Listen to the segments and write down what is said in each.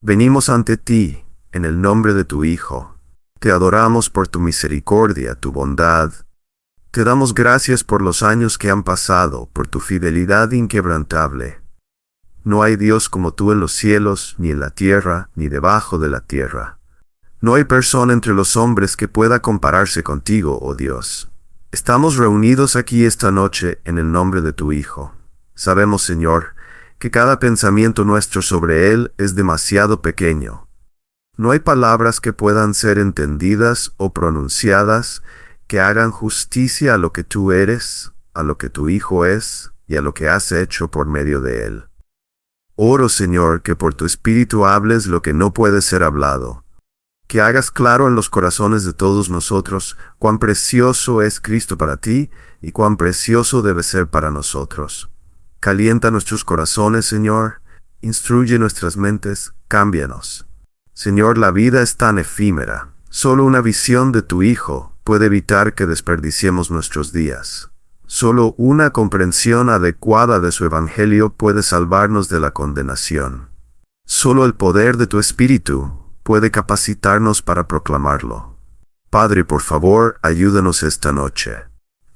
Venimos ante ti, en el nombre de tu Hijo. Te adoramos por tu misericordia, tu bondad. Te damos gracias por los años que han pasado, por tu fidelidad inquebrantable. No hay Dios como tú en los cielos, ni en la tierra, ni debajo de la tierra. No hay persona entre los hombres que pueda compararse contigo, oh Dios. Estamos reunidos aquí esta noche en el nombre de tu Hijo. Sabemos, Señor, que cada pensamiento nuestro sobre Él es demasiado pequeño. No hay palabras que puedan ser entendidas o pronunciadas que hagan justicia a lo que tú eres, a lo que tu Hijo es y a lo que has hecho por medio de Él. Oro, Señor, que por tu Espíritu hables lo que no puede ser hablado, que hagas claro en los corazones de todos nosotros cuán precioso es Cristo para ti y cuán precioso debe ser para nosotros. Calienta nuestros corazones, Señor, instruye nuestras mentes, cámbianos. Señor, la vida es tan efímera. Solo una visión de tu Hijo puede evitar que desperdiciemos nuestros días. Solo una comprensión adecuada de su Evangelio puede salvarnos de la condenación. Solo el poder de tu Espíritu puede capacitarnos para proclamarlo. Padre, por favor, ayúdanos esta noche.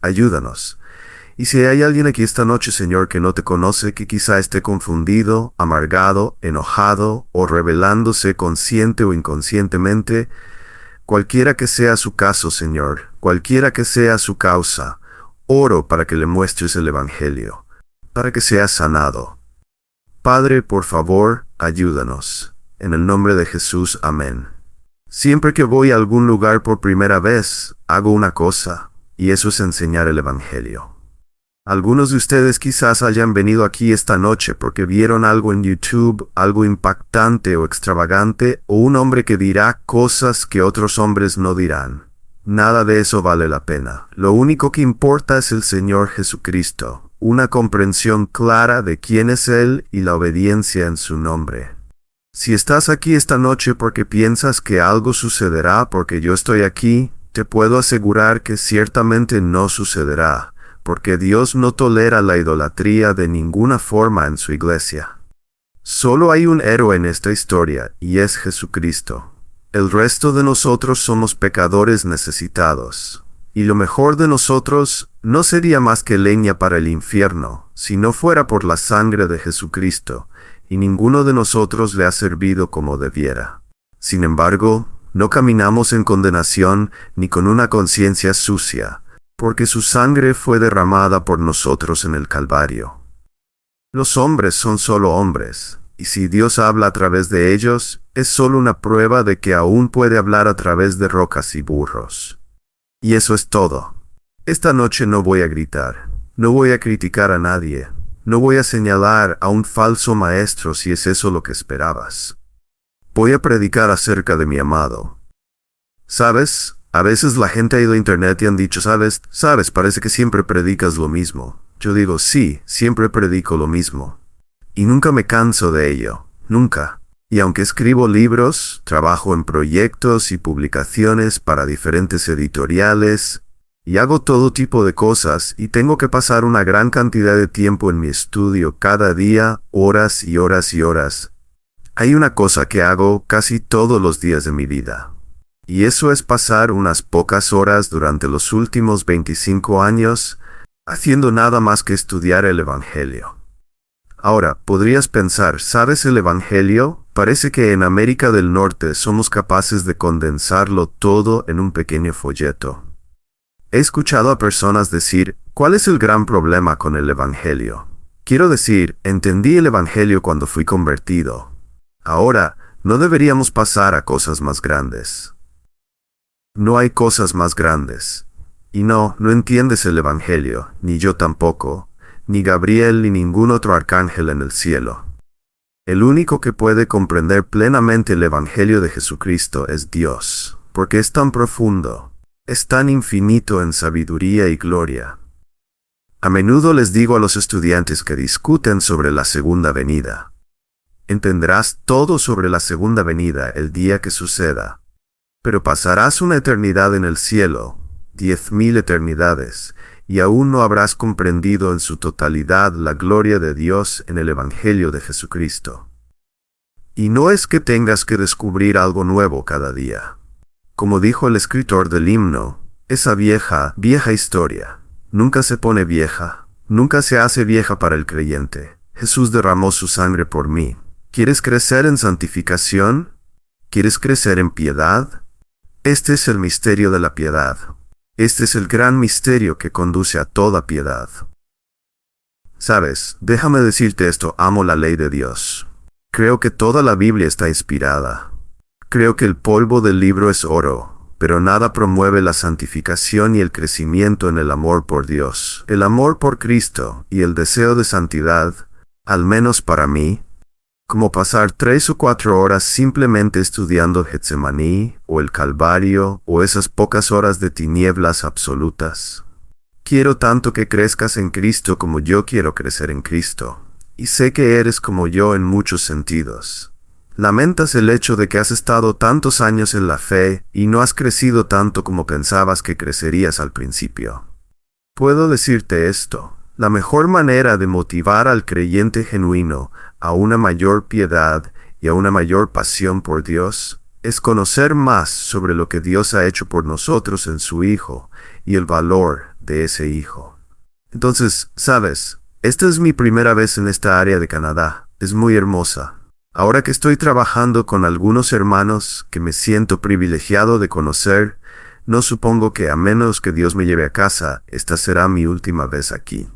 Ayúdanos. Y si hay alguien aquí esta noche, Señor, que no te conoce, que quizá esté confundido, amargado, enojado o rebelándose consciente o inconscientemente, cualquiera que sea su caso, Señor, cualquiera que sea su causa, oro para que le muestres el Evangelio, para que sea sanado. Padre, por favor, ayúdanos. En el nombre de Jesús, amén. Siempre que voy a algún lugar por primera vez, hago una cosa, y eso es enseñar el Evangelio. Algunos de ustedes quizás hayan venido aquí esta noche porque vieron algo en YouTube, algo impactante o extravagante, o un hombre que dirá cosas que otros hombres no dirán. Nada de eso vale la pena. Lo único que importa es el Señor Jesucristo, una comprensión clara de quién es Él y la obediencia en su nombre. Si estás aquí esta noche porque piensas que algo sucederá porque yo estoy aquí, te puedo asegurar que ciertamente no sucederá, porque Dios no tolera la idolatría de ninguna forma en su iglesia. Solo hay un héroe en esta historia, y es Jesucristo. El resto de nosotros somos pecadores necesitados, y lo mejor de nosotros no sería más que leña para el infierno, si no fuera por la sangre de Jesucristo, y ninguno de nosotros le ha servido como debiera. Sin embargo, no caminamos en condenación ni con una conciencia sucia, porque su sangre fue derramada por nosotros en el Calvario. Los hombres son solo hombres, y si Dios habla a través de ellos, es solo una prueba de que aún puede hablar a través de rocas y burros. Y eso es todo. Esta noche no voy a gritar, no voy a criticar a nadie, no voy a señalar a un falso maestro si es eso lo que esperabas. Voy a predicar acerca de mi amado. ¿Sabes? A veces la gente ha ido a internet y han dicho, ¿sabes? Parece que siempre predicas lo mismo. Yo digo, sí, siempre predico lo mismo. Y nunca me canso de ello. Nunca. Y aunque escribo libros, trabajo en proyectos y publicaciones para diferentes editoriales, y hago todo tipo de cosas, y tengo que pasar una gran cantidad de tiempo en mi estudio cada día, horas y horas y horas. Hay una cosa que hago casi todos los días de mi vida. Y eso es pasar unas pocas horas durante los últimos 25 años haciendo nada más que estudiar el Evangelio. Ahora, podrías pensar, ¿sabes el Evangelio? Parece que en América del Norte somos capaces de condensarlo todo en un pequeño folleto. He escuchado a personas decir, ¿cuál es el gran problema con el Evangelio? Quiero decir, entendí el Evangelio cuando fui convertido. Ahora, no deberíamos pasar a cosas más grandes. No hay cosas más grandes. Y no entiendes el Evangelio, ni yo tampoco, ni Gabriel ni ningún otro arcángel en el cielo. El único que puede comprender plenamente el Evangelio de Jesucristo es Dios, porque es tan profundo, es tan infinito en sabiduría y gloria. A menudo les digo a los estudiantes que discuten sobre la segunda venida. Entenderás todo sobre la segunda venida el día que suceda. Pero pasarás una eternidad en el cielo, 10,000 eternidades, y aún no habrás comprendido en su totalidad la gloria de Dios en el Evangelio de Jesucristo. Y no es que tengas que descubrir algo nuevo cada día. Como dijo el escritor del himno, esa vieja historia, nunca se pone vieja, nunca se hace vieja para el creyente. Jesús derramó su sangre por mí. ¿Quieres crecer en santificación? ¿Quieres crecer en piedad? Este es el misterio de la piedad. Este es el gran misterio que conduce a toda piedad. Sabes, déjame decirte esto, amo la ley de Dios. Creo que toda la Biblia está inspirada. Creo que el polvo del libro es oro, pero nada promueve la santificación y el crecimiento en el amor por Dios, el amor por Cristo y el deseo de santidad, al menos para mí, como pasar 3 o 4 horas simplemente estudiando Getsemaní, o el Calvario, o esas pocas horas de tinieblas absolutas. Quiero tanto que crezcas en Cristo como yo quiero crecer en Cristo, y sé que eres como yo en muchos sentidos. Lamentas el hecho de que has estado tantos años en la fe y no has crecido tanto como pensabas que crecerías al principio. Puedo decirte esto. La mejor manera de motivar al creyente genuino a una mayor piedad y a una mayor pasión por Dios es conocer más sobre lo que Dios ha hecho por nosotros en su Hijo y el valor de ese Hijo. Entonces, sabes, esta es mi primera vez en esta área de Canadá. Es muy hermosa. Ahora que estoy trabajando con algunos hermanos que me siento privilegiado de conocer, no supongo que a menos que Dios me lleve a casa, esta será mi última vez aquí.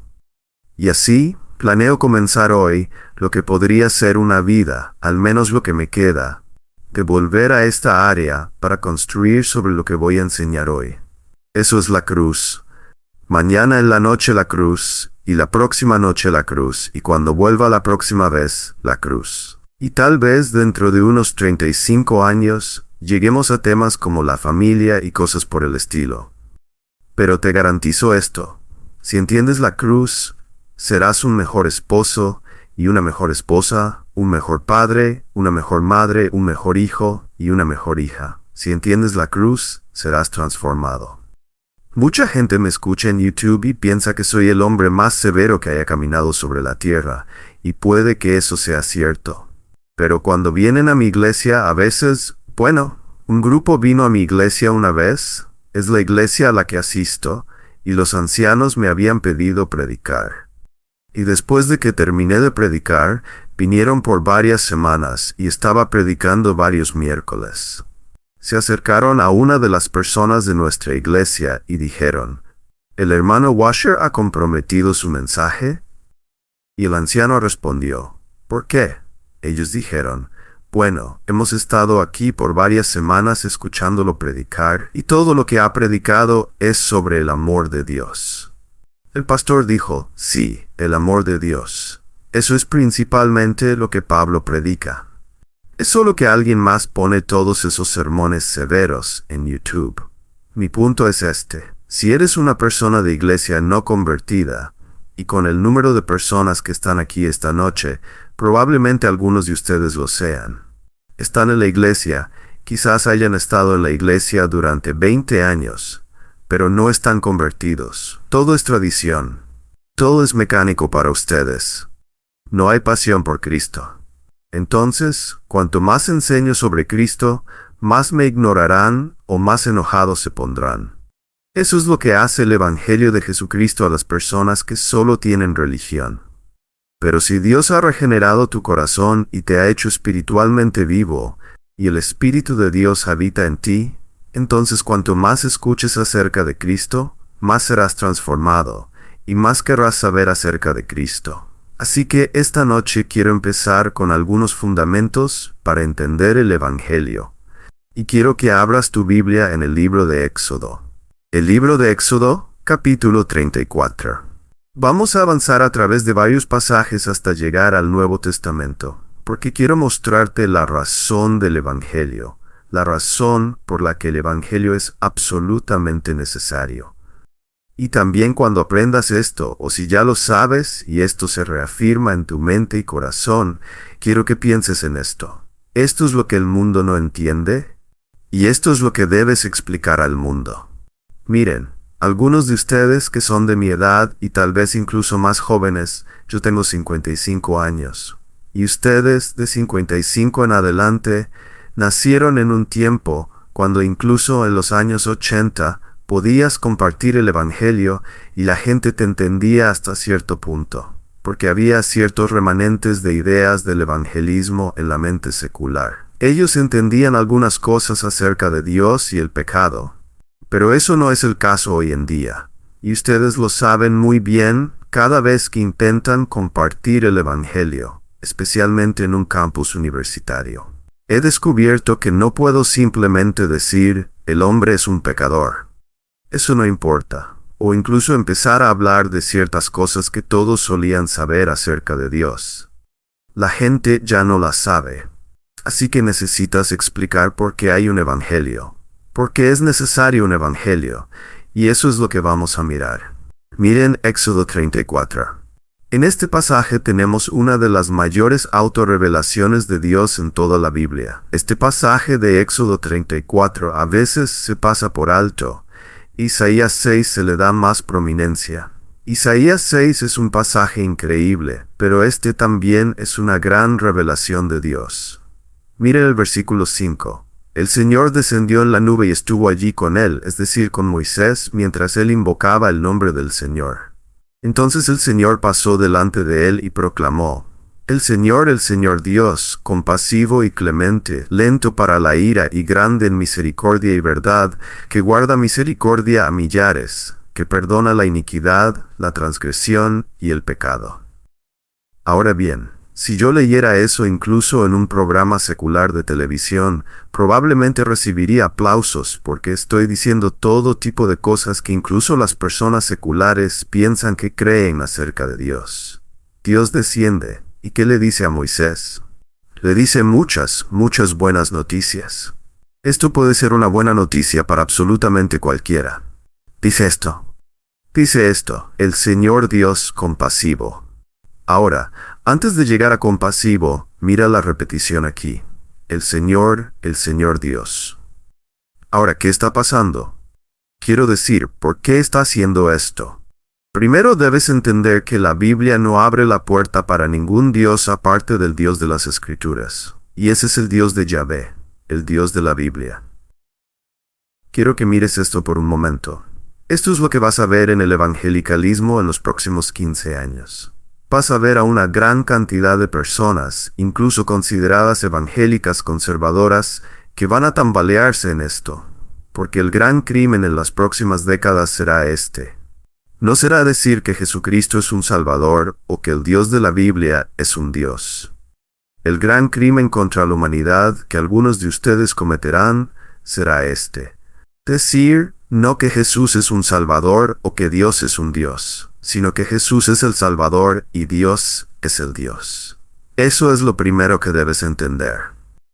Y así, planeo comenzar hoy lo que podría ser una vida, al menos lo que me queda, de volver a esta área para construir sobre lo que voy a enseñar hoy. Eso es la cruz. Mañana en la noche la cruz, y la próxima noche la cruz, y cuando vuelva la próxima vez, la cruz. Y tal vez dentro de unos 35 años, lleguemos a temas como la familia y cosas por el estilo. Pero te garantizo esto. Si entiendes la cruz, serás un mejor esposo y una mejor esposa, un mejor padre, una mejor madre, un mejor hijo y una mejor hija. Si entiendes la cruz, serás transformado. Mucha gente me escucha en YouTube y piensa que soy el hombre más severo que haya caminado sobre la tierra, y puede que eso sea cierto. Pero cuando vienen a mi iglesia, a veces, un grupo vino a mi iglesia una vez, es la iglesia a la que asisto, y los ancianos me habían pedido predicar. Y después de que terminé de predicar, vinieron por varias semanas y estaba predicando varios miércoles. Se acercaron a una de las personas de nuestra iglesia y dijeron, ¿el hermano Washer ha comprometido su mensaje? Y el anciano respondió, ¿por qué? Ellos dijeron, hemos estado aquí por varias semanas escuchándolo predicar y todo lo que ha predicado es sobre el amor de Dios. El pastor dijo, sí, el amor de Dios. Eso es principalmente lo que Pablo predica. Es solo que alguien más pone todos esos sermones severos en YouTube. Mi punto es este. Si eres una persona de iglesia no convertida, y con el número de personas que están aquí esta noche, probablemente algunos de ustedes lo sean. Están en la iglesia, quizás hayan estado en la iglesia durante 20 años, pero no están convertidos. Todo es tradición. Todo es mecánico para ustedes. No hay pasión por Cristo. Entonces, cuanto más enseño sobre Cristo, más me ignorarán o más enojados se pondrán. Eso es lo que hace el Evangelio de Jesucristo a las personas que solo tienen religión. Pero si Dios ha regenerado tu corazón y te ha hecho espiritualmente vivo, y el Espíritu de Dios habita en ti, entonces cuanto más escuches acerca de Cristo, más serás transformado, y más querrás saber acerca de Cristo. Así que esta noche quiero empezar con algunos fundamentos para entender el Evangelio. Y quiero que abras tu Biblia en el libro de Éxodo. El libro de Éxodo, capítulo 34. Vamos a avanzar a través de varios pasajes hasta llegar al Nuevo Testamento, porque quiero mostrarte la razón del Evangelio, la razón por la que el Evangelio es absolutamente necesario. Y también cuando aprendas esto, o si ya lo sabes y esto se reafirma en tu mente y corazón, quiero que pienses en esto. Esto es lo que el mundo no entiende, y esto es lo que debes explicar al mundo. Miren, algunos de ustedes que son de mi edad y tal vez incluso más jóvenes, yo tengo 55 años, Y ustedes, de 55 en adelante, nacieron en un tiempo cuando incluso en los años 80 podías compartir el Evangelio y la gente te entendía hasta cierto punto, porque había ciertos remanentes de ideas del evangelismo en la mente secular. Ellos entendían algunas cosas acerca de Dios y el pecado, pero eso no es el caso hoy en día, y ustedes lo saben muy bien cada vez que intentan compartir el Evangelio, especialmente en un campus universitario. He descubierto que no puedo simplemente decir, el hombre es un pecador. Eso no importa, o incluso empezar a hablar de ciertas cosas que todos solían saber acerca de Dios. La gente ya no las sabe, así que necesitas explicar por qué hay un evangelio, por qué es necesario un evangelio, y eso es lo que vamos a mirar. Miren Éxodo 34. En este pasaje tenemos una de las mayores autorrevelaciones de Dios en toda la Biblia. Este pasaje de Éxodo 34 a veces se pasa por alto. Isaías 6 se le da más prominencia. Isaías 6 es un pasaje increíble, pero este también es una gran revelación de Dios. Miren el versículo 5. El Señor descendió en la nube y estuvo allí con él, es decir, con Moisés, mientras él invocaba el nombre del Señor. Entonces el Señor pasó delante de él y proclamó: el Señor Dios, compasivo y clemente, lento para la ira y grande en misericordia y verdad, que guarda misericordia a millares, que perdona la iniquidad, la transgresión y el pecado. Ahora bien, si yo leyera eso incluso en un programa secular de televisión, probablemente recibiría aplausos porque estoy diciendo todo tipo de cosas que incluso las personas seculares piensan que creen acerca de Dios. Dios desciende, ¿y qué le dice a Moisés? Le dice muchas buenas noticias. Esto puede ser una buena noticia para absolutamente cualquiera. Dice esto, el Señor Dios compasivo. Ahora, antes de llegar a compasivo, mira la repetición aquí. El Señor Dios. Ahora, ¿qué está pasando? Quiero decir, ¿por qué está haciendo esto? Primero debes entender que la Biblia no abre la puerta para ningún Dios aparte del Dios de las Escrituras. Y ese es el Dios de Yahvé, el Dios de la Biblia. Quiero que mires esto por un momento. Esto es lo que vas a ver en el evangelicalismo en los próximos 15 años. Vas a ver a una gran cantidad de personas, incluso consideradas evangélicas conservadoras, que van a tambalearse en esto, porque el gran crimen en las próximas décadas será este. No será decir que Jesucristo es un Salvador o que el Dios de la Biblia es un Dios. El gran crimen contra la humanidad que algunos de ustedes cometerán será este: decir no que Jesús es un Salvador o que Dios es un Dios, sino que Jesús es el Salvador y Dios es el Dios. Eso es lo primero que debes entender.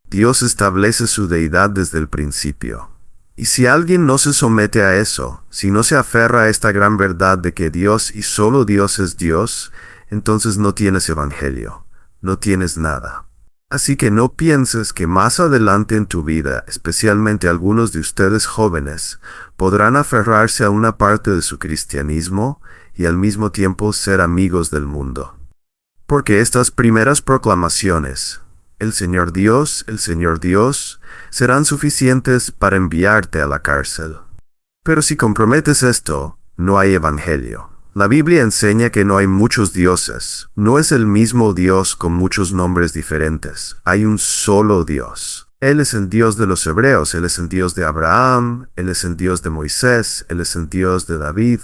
Dios establece su deidad desde el principio. Y si alguien no se somete a eso, si no se aferra a esta gran verdad de que Dios y solo Dios es Dios, entonces no tienes evangelio, no tienes nada. Así que no pienses que más adelante en tu vida, especialmente algunos de ustedes jóvenes, podrán aferrarse a una parte de su cristianismo y al mismo tiempo ser amigos del mundo. Porque estas primeras proclamaciones, el Señor Dios, serán suficientes para enviarte a la cárcel. Pero si comprometes esto, no hay evangelio. La Biblia enseña que no hay muchos dioses. No es el mismo Dios con muchos nombres diferentes. Hay un solo Dios. Él es el Dios de los hebreos, Él es el Dios de Abraham, Él es el Dios de Moisés, Él es el Dios de David,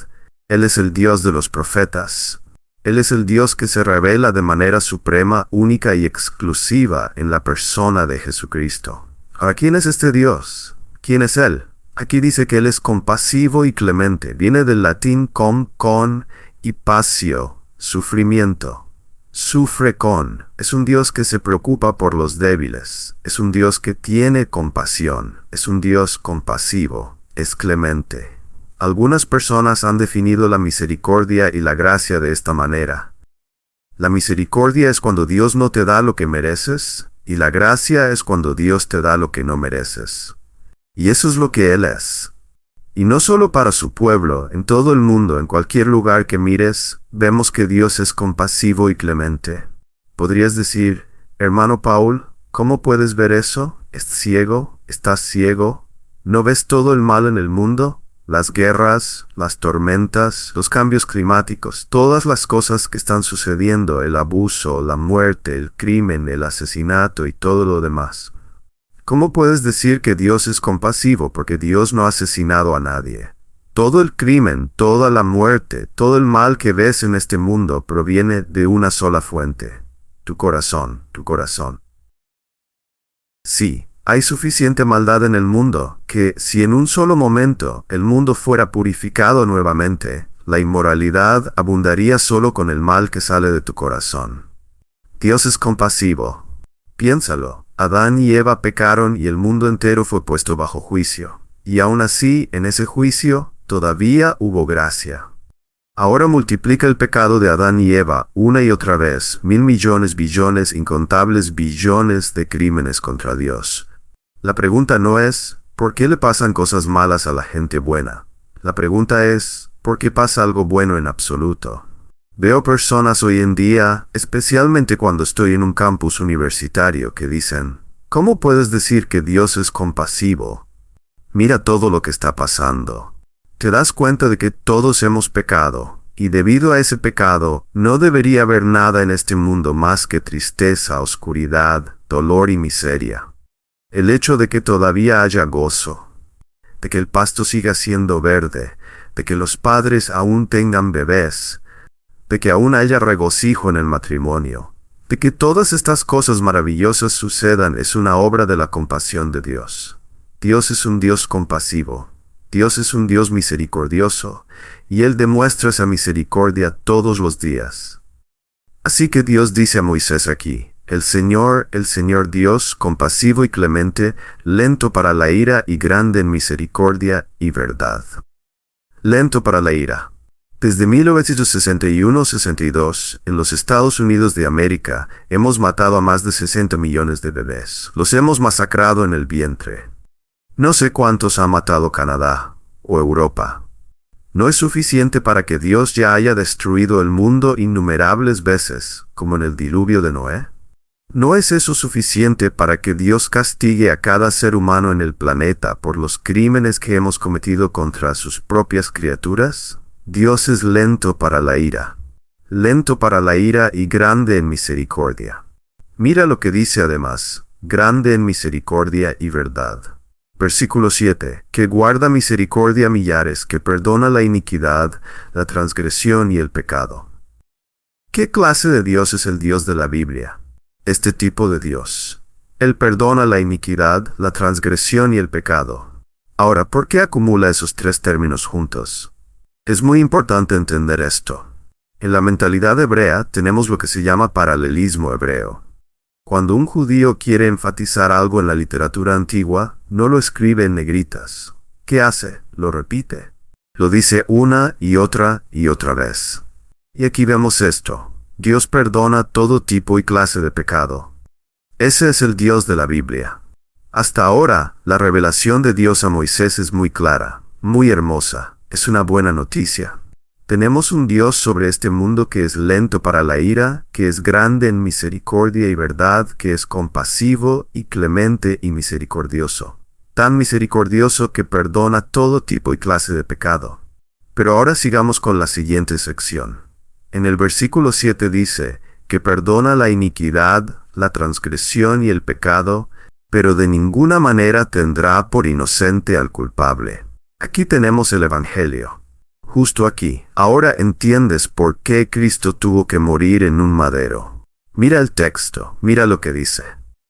Él es el Dios de los profetas. Él es el Dios que se revela de manera suprema, única y exclusiva en la persona de Jesucristo. Ahora, ¿quién es este Dios? ¿Quién es Él? Aquí dice que Él es compasivo y clemente. Viene del latín con y passio, sufrimiento. Sufre con. Es un Dios que se preocupa por los débiles. Es un Dios que tiene compasión. Es un Dios compasivo. Es clemente. Algunas personas han definido la misericordia y la gracia de esta manera. La misericordia es cuando Dios no te da lo que mereces, y la gracia es cuando Dios te da lo que no mereces. Y eso es lo que Él es. Y no solo para su pueblo, en todo el mundo, en cualquier lugar que mires, vemos que Dios es compasivo y clemente. Podrías decir, Hermano Paul, ¿cómo puedes ver eso? ¿Es ciego? ¿Estás ciego? ¿No ves todo el mal en el mundo? Las guerras, las tormentas, los cambios climáticos, todas las cosas que están sucediendo, el abuso, la muerte, el crimen, el asesinato y todo lo demás. ¿Cómo puedes decir que Dios es compasivo porque Dios no ha asesinado a nadie? Todo el crimen, toda la muerte, todo el mal que ves en este mundo proviene de una sola fuente. Tu corazón, tu corazón. Sí, hay suficiente maldad en el mundo que, si en un solo momento el mundo fuera purificado nuevamente, la inmoralidad abundaría solo con el mal que sale de tu corazón. Dios es compasivo. Piénsalo. Adán y Eva pecaron y el mundo entero fue puesto bajo juicio. Y aún así, en ese juicio, todavía hubo gracia. Ahora multiplica el pecado de Adán y Eva una y otra vez, 1.000 millones, billones, incontables billones de crímenes contra Dios. La pregunta no es, ¿por qué le pasan cosas malas a la gente buena? La pregunta es, ¿por qué pasa algo bueno en absoluto? Veo personas hoy en día, especialmente cuando estoy en un campus universitario, que dicen, ¿cómo puedes decir que Dios es compasivo? Mira todo lo que está pasando. Te das cuenta de que todos hemos pecado, y debido a ese pecado, no debería haber nada en este mundo más que tristeza, oscuridad, dolor y miseria. El hecho de que todavía haya gozo, de que el pasto siga siendo verde, de que los padres aún tengan bebés, de que aún haya regocijo en el matrimonio, de que todas estas cosas maravillosas sucedan es una obra de la compasión de Dios. Dios es un Dios compasivo. Dios es un Dios misericordioso, y Él demuestra esa misericordia todos los días. Así que Dios dice a Moisés aquí, el Señor Dios, compasivo y clemente, lento para la ira y grande en misericordia y verdad. Lento para la ira. Desde 1961-62, en los Estados Unidos de América, hemos matado a más de 60 millones de bebés. Los hemos masacrado en el vientre. No sé cuántos ha matado Canadá o Europa. ¿No es suficiente para que Dios ya haya destruido el mundo innumerables veces, como en el diluvio de Noé? ¿No es eso suficiente para que Dios castigue a cada ser humano en el planeta por los crímenes que hemos cometido contra sus propias criaturas? Dios es lento para la ira y grande en misericordia. Mira lo que dice además, grande en misericordia y verdad. Versículo 7, que guarda misericordia a millares, que perdona la iniquidad, la transgresión y el pecado. ¿Qué clase de Dios es el Dios de la Biblia? Este tipo de Dios. Él perdona la iniquidad, la transgresión y el pecado. Ahora, ¿por qué acumula esos tres términos juntos? Es muy importante entender esto. En la mentalidad hebrea tenemos lo que se llama paralelismo hebreo. Cuando un judío quiere enfatizar algo en la literatura antigua, no lo escribe en negritas. ¿Qué hace? Lo repite. Lo dice una y otra vez. Y aquí vemos esto. Dios perdona todo tipo y clase de pecado. Ese es el Dios de la Biblia. Hasta ahora, la revelación de Dios a Moisés es muy clara, muy hermosa. Es una buena noticia. Tenemos un Dios sobre este mundo que es lento para la ira, que es grande en misericordia y verdad, que es compasivo y clemente y misericordioso. Tan misericordioso que perdona todo tipo y clase de pecado. Pero ahora sigamos con la siguiente sección. En el versículo 7 dice, que perdona la iniquidad, la transgresión y el pecado, pero de ninguna manera tendrá por inocente al culpable. Aquí tenemos el Evangelio. Justo aquí. Ahora entiendes por qué Cristo tuvo que morir en un madero. Mira el texto, mira lo que dice.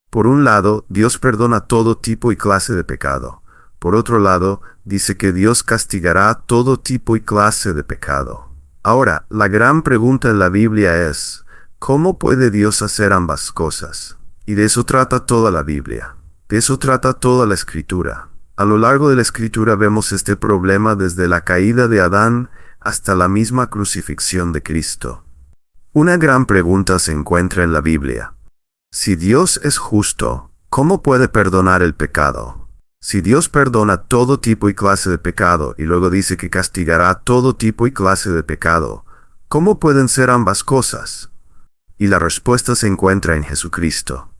Por un lado, Dios perdona todo tipo y clase de pecado. Por otro lado, dice que Dios castigará todo tipo y clase de pecado. Ahora, la gran pregunta en la Biblia es, ¿cómo puede Dios hacer ambas cosas? Y de eso trata toda la Biblia. De eso trata toda la Escritura. A lo largo de la Escritura vemos este problema desde la caída de Adán hasta la misma crucifixión de Cristo. Una gran pregunta se encuentra en la Biblia. Si Dios es justo, ¿cómo puede perdonar el pecado? Si Dios perdona todo tipo y clase de pecado y luego dice que castigará todo tipo y clase de pecado, ¿cómo pueden ser ambas cosas? Y la respuesta se encuentra en Jesucristo.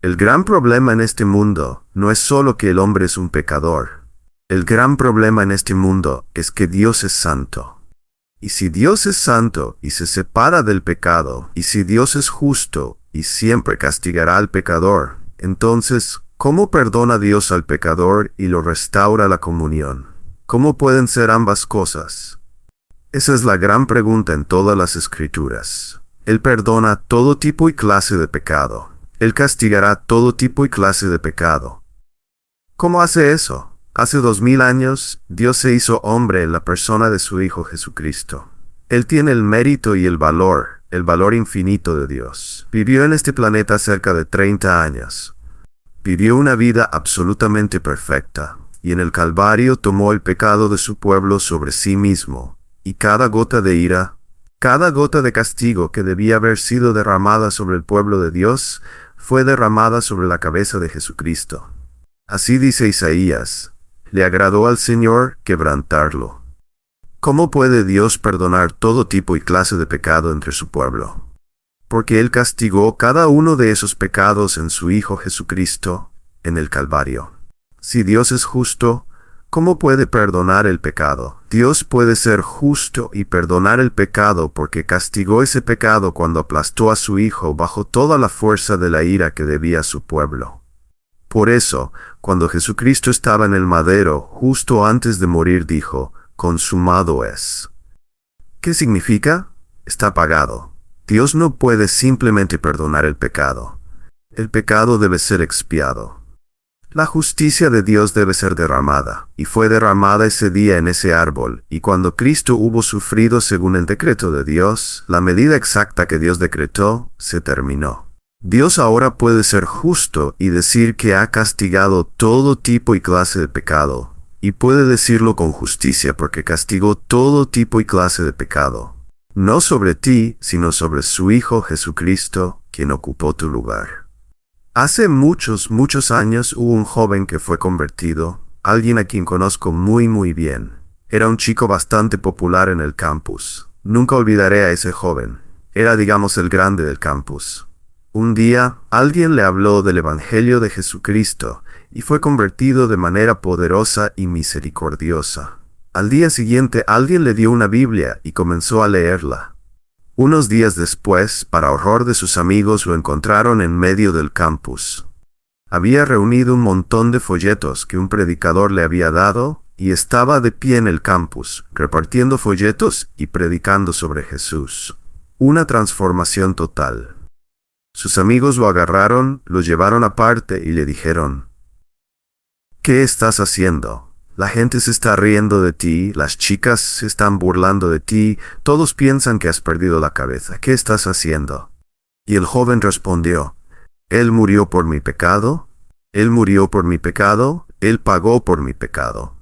El gran problema en este mundo no es solo que el hombre es un pecador. El gran problema en este mundo es que Dios es santo. Y si Dios es santo y se separa del pecado, y si Dios es justo y siempre castigará al pecador, entonces, ¿cómo perdona Dios al pecador y lo restaura a la comunión? ¿Cómo pueden ser ambas cosas? Esa es la gran pregunta en todas las Escrituras. Él perdona todo tipo y clase de pecado. Él castigará todo tipo y clase de pecado. ¿Cómo hace eso? Hace 2000 años, Dios se hizo hombre en la persona de su Hijo Jesucristo. Él tiene el mérito y el valor infinito de Dios. Vivió en este planeta cerca de 30 años. Vivió una vida absolutamente perfecta, y en el Calvario tomó el pecado de su pueblo sobre sí mismo, y cada gota de ira, cada gota de castigo que debía haber sido derramada sobre el pueblo de Dios, fue derramada sobre la cabeza de Jesucristo. Así dice Isaías, le agradó al Señor quebrantarlo. ¿Cómo puede Dios perdonar todo tipo y clase de pecado entre su pueblo? Porque Él castigó cada uno de esos pecados en su Hijo Jesucristo, en el Calvario. Si Dios es justo, ¿cómo puede perdonar el pecado? Dios puede ser justo y perdonar el pecado porque castigó ese pecado cuando aplastó a su Hijo bajo toda la fuerza de la ira que debía a su pueblo. Por eso, cuando Jesucristo estaba en el madero, justo antes de morir dijo, consumado es. ¿Qué significa? Está pagado. Dios no puede simplemente perdonar el pecado. El pecado debe ser expiado. La justicia de Dios debe ser derramada, y fue derramada ese día en ese árbol, y cuando Cristo hubo sufrido según el decreto de Dios, la medida exacta que Dios decretó, se terminó. Dios ahora puede ser justo y decir que ha castigado todo tipo y clase de pecado, y puede decirlo con justicia porque castigó todo tipo y clase de pecado, no sobre ti, sino sobre su Hijo Jesucristo, quien ocupó tu lugar. Hace muchos años hubo un joven que fue convertido, alguien a quien conozco muy bien. Era un chico bastante popular en el campus. Nunca olvidaré a ese joven. Era, digamos, el grande del campus. Un día, alguien le habló del Evangelio de Jesucristo y fue convertido de manera poderosa y misericordiosa. Al día siguiente, alguien le dio una Biblia y comenzó a leerla. Unos días después, para horror de sus amigos, lo encontraron en medio del campus. Había reunido un montón de folletos que un predicador le había dado y estaba de pie en el campus, repartiendo folletos y predicando sobre Jesús. Una transformación total. Sus amigos lo agarraron, lo llevaron aparte y le dijeron, ¿qué estás haciendo? La gente se está riendo de ti, las chicas se están burlando de ti, todos piensan que has perdido la cabeza. ¿Qué estás haciendo? Y el joven respondió, Él murió por mi pecado, Él murió por mi pecado, Él pagó por mi pecado.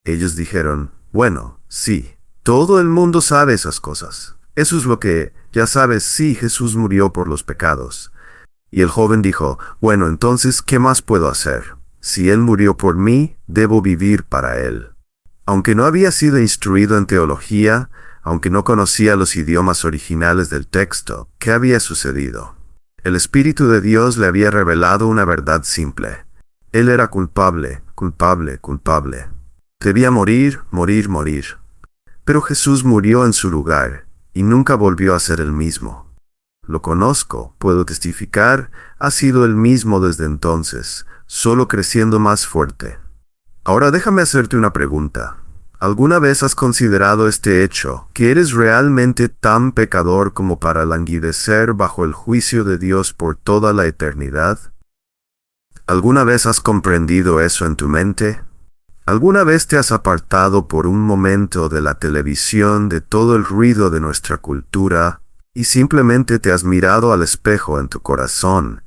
Ellos dijeron, bueno, sí, todo el mundo sabe esas cosas. Eso es lo que, ya sabes, sí, Jesús murió por los pecados. Y el joven dijo, bueno, entonces, ¿qué más puedo hacer? Si Él murió por mí, debo vivir para Él. Aunque no había sido instruido en teología, aunque no conocía los idiomas originales del texto, ¿qué había sucedido? El Espíritu de Dios le había revelado una verdad simple. Él era culpable. Debía morir. Pero Jesús murió en su lugar, y nunca volvió a ser el mismo. Lo conozco, puedo testificar, ha sido el mismo desde entonces, solo creciendo más fuerte. Ahora déjame hacerte una pregunta. ¿Alguna vez has considerado este hecho, que eres realmente tan pecador como para languidecer bajo el juicio de Dios por toda la eternidad? ¿Alguna vez has comprendido eso en tu mente? ¿Alguna vez te has apartado por un momento de la televisión, de todo el ruido de nuestra cultura, y simplemente te has mirado al espejo en tu corazón,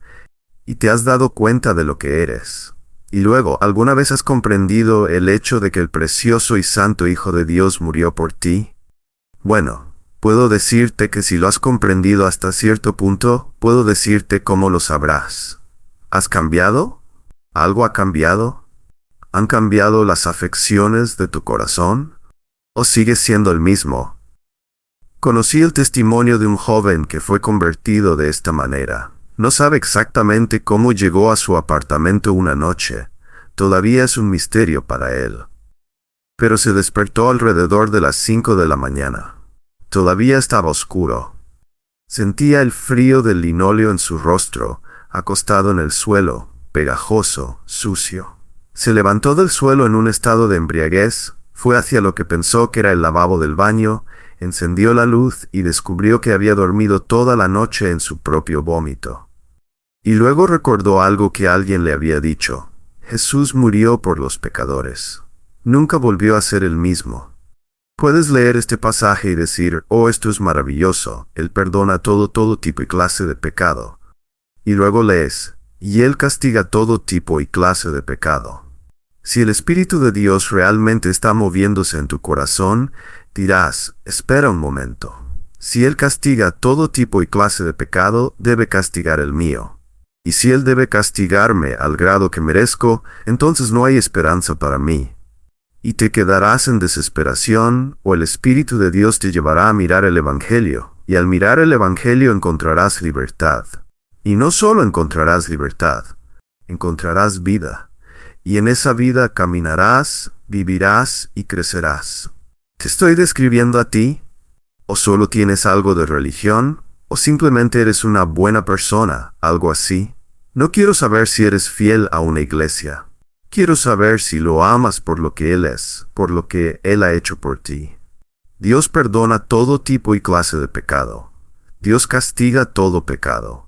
y te has dado cuenta de lo que eres? Y luego, ¿alguna vez has comprendido el hecho de que el precioso y santo Hijo de Dios murió por ti? Bueno, puedo decirte que si lo has comprendido hasta cierto punto, puedo decirte cómo lo sabrás. ¿Has cambiado? ¿Algo ha cambiado? ¿Han cambiado las afecciones de tu corazón? ¿O sigues siendo el mismo? Conocí el testimonio de un joven que fue convertido de esta manera. No sabe exactamente cómo llegó a su apartamento una noche. Todavía es un misterio para él. Pero se despertó alrededor de las 5 de la mañana. Todavía estaba oscuro. Sentía el frío del linóleo en su rostro, acostado en el suelo, pegajoso, sucio. Se levantó del suelo en un estado de embriaguez, fue hacia lo que pensó que era el lavabo del baño, encendió la luz y descubrió que había dormido toda la noche en su propio vómito. Y luego recordó algo que alguien le había dicho. Jesús murió por los pecadores. Nunca volvió a ser el mismo. Puedes leer este pasaje y decir, oh, esto es maravilloso, Él perdona todo tipo y clase de pecado. Y luego lees, y Él castiga todo tipo y clase de pecado. Si el Espíritu de Dios realmente está moviéndose en tu corazón, dirás, espera un momento. Si Él castiga todo tipo y clase de pecado, debe castigar el mío. Y si Él debe castigarme al grado que merezco, entonces no hay esperanza para mí. Y te quedarás en desesperación, o el Espíritu de Dios te llevará a mirar el Evangelio, y al mirar el Evangelio encontrarás libertad. Y no solo encontrarás libertad, encontrarás vida. Y en esa vida caminarás, vivirás y crecerás. ¿Te estoy describiendo a ti? ¿O solo tienes algo de religión? ¿O simplemente eres una buena persona, algo así? No quiero saber si eres fiel a una iglesia. Quiero saber si lo amas por lo que Él es, por lo que Él ha hecho por ti. Dios perdona todo tipo y clase de pecado. Dios castiga todo pecado.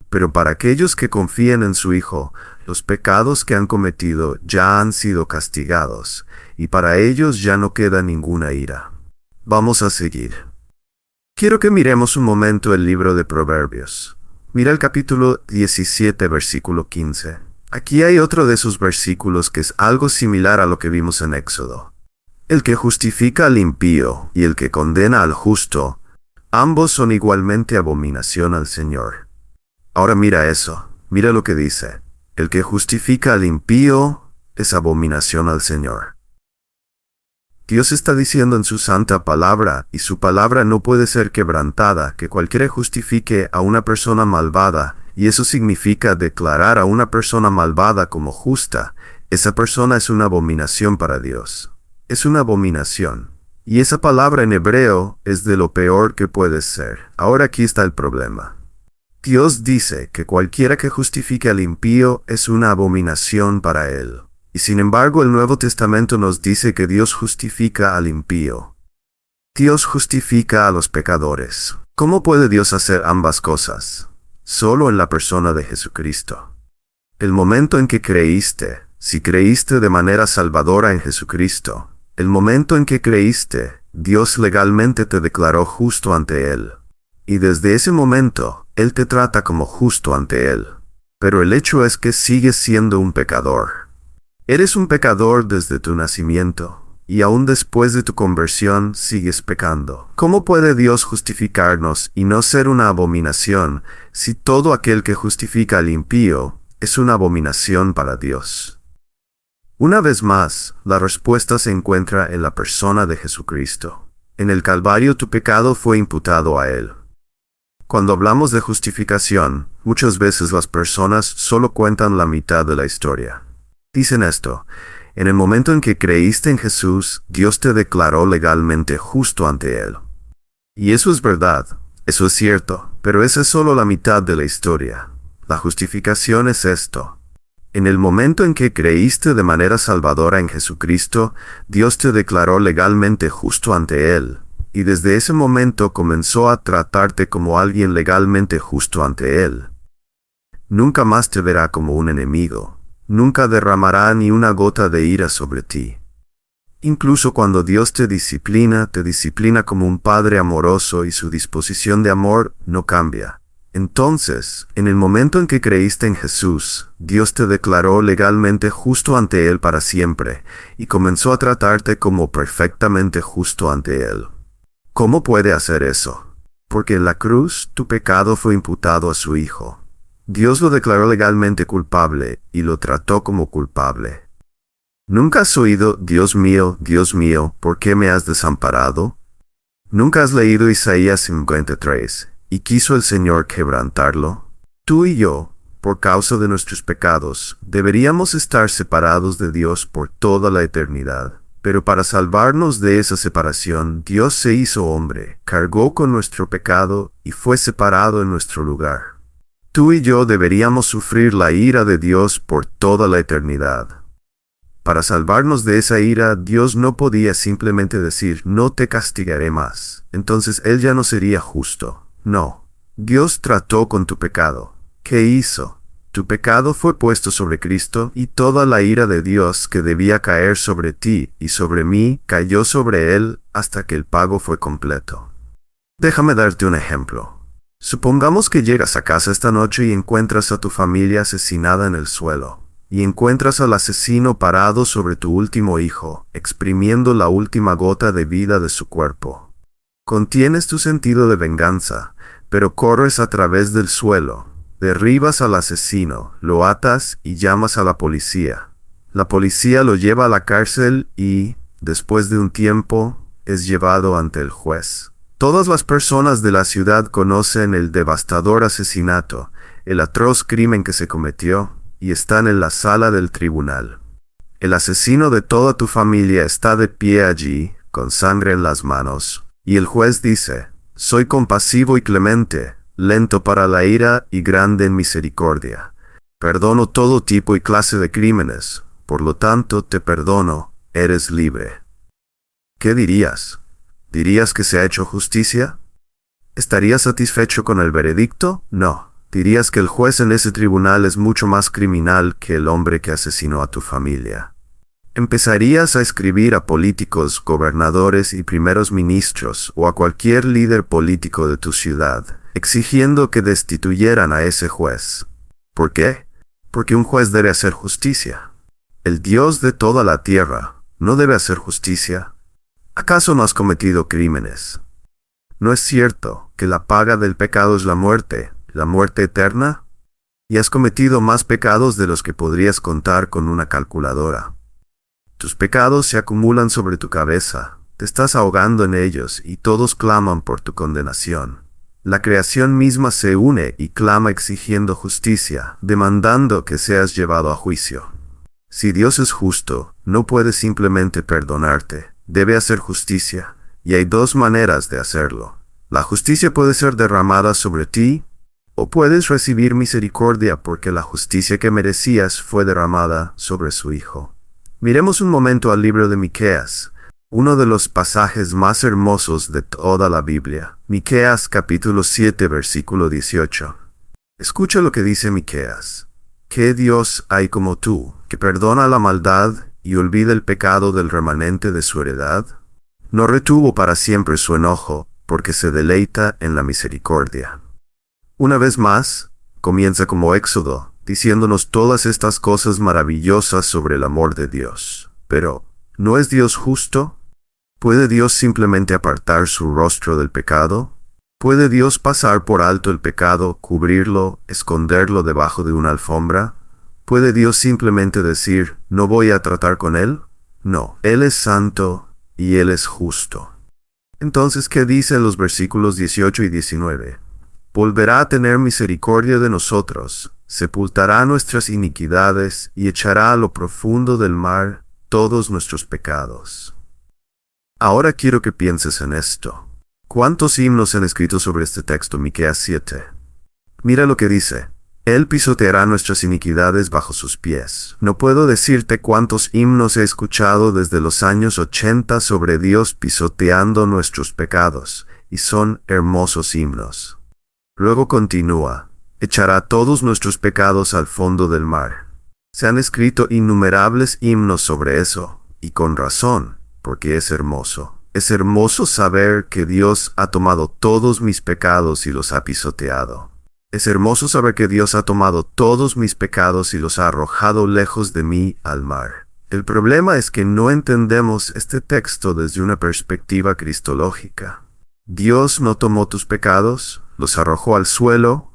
Pero para aquellos que confían en su Hijo, los pecados que han cometido ya han sido castigados, y para ellos ya no queda ninguna ira. Vamos a seguir. Quiero que miremos un momento el libro de Proverbios. Mira el capítulo 17, versículo 15. Aquí hay otro de esos versículos que es algo similar a lo que vimos en Éxodo. El que justifica al impío y el que condena al justo, ambos son igualmente abominación al Señor. Ahora mira eso, mira lo que dice. El que justifica al impío es abominación al Señor. Dios está diciendo en su santa palabra, y su palabra no puede ser quebrantada, que cualquiera justifique a una persona malvada, y eso significa declarar a una persona malvada como justa. Esa persona es una abominación para Dios. Es una abominación. Y esa palabra en hebreo es de lo peor que puede ser. Ahora aquí está el problema. Dios dice que cualquiera que justifique al impío es una abominación para él. Y sin embargo el Nuevo Testamento nos dice que Dios justifica al impío. Dios justifica a los pecadores. ¿Cómo puede Dios hacer ambas cosas? Solo en la persona de Jesucristo. El momento en que creíste, si creíste de manera salvadora en Jesucristo, el momento en que creíste, Dios legalmente te declaró justo ante Él. Y desde ese momento, Él te trata como justo ante Él. Pero el hecho es que sigues siendo un pecador. Eres un pecador desde tu nacimiento, y aún después de tu conversión sigues pecando. ¿Cómo puede Dios justificarnos y no ser una abominación si todo aquel que justifica al impío es una abominación para Dios? Una vez más, la respuesta se encuentra en la persona de Jesucristo. En el Calvario tu pecado fue imputado a Él. Cuando hablamos de justificación, muchas veces las personas solo cuentan la mitad de la historia. Dicen esto: en el momento en que creíste en Jesús, Dios te declaró legalmente justo ante Él. Y eso es verdad, eso es cierto, pero esa es solo la mitad de la historia. La justificación es esto: en el momento en que creíste de manera salvadora en Jesucristo, Dios te declaró legalmente justo ante Él, y desde ese momento comenzó a tratarte como alguien legalmente justo ante Él. Nunca más te verá como un enemigo. Nunca derramará ni una gota de ira sobre ti. Incluso cuando Dios te disciplina como un padre amoroso y su disposición de amor no cambia. Entonces, en el momento en que creíste en Jesús, Dios te declaró legalmente justo ante Él para siempre, y comenzó a tratarte como perfectamente justo ante Él. ¿Cómo puede hacer eso? Porque en la cruz tu pecado fue imputado a su Hijo. Dios lo declaró legalmente culpable y lo trató como culpable. ¿Nunca has oído, Dios mío, ¿por qué me has desamparado? ¿Nunca has leído Isaías 53? ¿Y quiso el Señor quebrantarlo? Tú y yo, por causa de nuestros pecados, deberíamos estar separados de Dios por toda la eternidad. Pero para salvarnos de esa separación, Dios se hizo hombre, cargó con nuestro pecado y fue separado en nuestro lugar. Tú y yo deberíamos sufrir la ira de Dios por toda la eternidad. Para salvarnos de esa ira, Dios no podía simplemente decir, no te castigaré más. Entonces Él ya no sería justo. No. Dios trató con tu pecado. ¿Qué hizo? Tu pecado fue puesto sobre Cristo, y toda la ira de Dios que debía caer sobre ti y sobre mí cayó sobre Él hasta que el pago fue completo. Déjame darte un ejemplo. Supongamos que llegas a casa esta noche y encuentras a tu familia asesinada en el suelo, y encuentras al asesino parado sobre tu último hijo, exprimiendo la última gota de vida de su cuerpo. Contienes tu sentido de venganza, pero corres a través del suelo. Derribas al asesino, lo atas y llamas a la policía. La policía lo lleva a la cárcel y, después de un tiempo, es llevado ante el juez. Todas las personas de la ciudad conocen el devastador asesinato, el atroz crimen que se cometió, y están en la sala del tribunal. El asesino de toda tu familia está de pie allí, con sangre en las manos, y el juez dice, «Soy compasivo y clemente, lento para la ira y grande en misericordia. Perdono todo tipo y clase de crímenes, por lo tanto te perdono, eres libre». ¿Qué dirías? ¿Dirías que se ha hecho justicia? ¿Estarías satisfecho con el veredicto? No. Dirías que el juez en ese tribunal es mucho más criminal que el hombre que asesinó a tu familia. Empezarías a escribir a políticos, gobernadores y primeros ministros o a cualquier líder político de tu ciudad, exigiendo que destituyeran a ese juez. ¿Por qué? Porque un juez debe hacer justicia. El Dios de toda la tierra no debe hacer justicia. ¿Acaso no has cometido crímenes? ¿No es cierto que la paga del pecado es la muerte eterna? Y has cometido más pecados de los que podrías contar con una calculadora. Tus pecados se acumulan sobre tu cabeza, te estás ahogando en ellos y todos claman por tu condenación. La creación misma se une y clama exigiendo justicia, demandando que seas llevado a juicio. Si Dios es justo, no puede simplemente perdonarte, debe hacer justicia, y hay dos maneras de hacerlo. La justicia puede ser derramada sobre ti, o puedes recibir misericordia porque la justicia que merecías fue derramada sobre su Hijo. Miremos un momento al libro de Miqueas, uno de los pasajes más hermosos de toda la Biblia. Miqueas capítulo 7 versículo 18. Escucha lo que dice Miqueas. ¿Qué Dios hay como tú, que perdona la maldad y olvida el pecado del remanente de su heredad? No retuvo para siempre su enojo, porque se deleita en la misericordia. Una vez más, comienza como Éxodo, diciéndonos todas estas cosas maravillosas sobre el amor de Dios. Pero, ¿no es Dios justo? ¿Puede Dios simplemente apartar su rostro del pecado? ¿Puede Dios pasar por alto el pecado, cubrirlo, esconderlo debajo de una alfombra? ¿Puede Dios simplemente decir, no voy a tratar con él? No, Él es santo y Él es justo. Entonces, ¿qué dicen los versículos 18 y 19? Volverá a tener misericordia de nosotros, sepultará nuestras iniquidades y echará a lo profundo del mar todos nuestros pecados. Ahora quiero que pienses en esto. ¿Cuántos himnos se han escrito sobre este texto, Miqueas 7? Mira lo que dice. Él pisoteará nuestras iniquidades bajo sus pies. No puedo decirte cuántos himnos he escuchado desde los años 80 sobre Dios pisoteando nuestros pecados, y son hermosos himnos. Luego continúa, echará todos nuestros pecados al fondo del mar. Se han escrito innumerables himnos sobre eso, y con razón, porque es hermoso. Es hermoso saber que Dios ha tomado todos mis pecados y los ha pisoteado. Es hermoso saber que Dios ha tomado todos mis pecados y los ha arrojado lejos de mí al mar. El problema es que no entendemos este texto desde una perspectiva cristológica. Dios no tomó tus pecados, los arrojó al suelo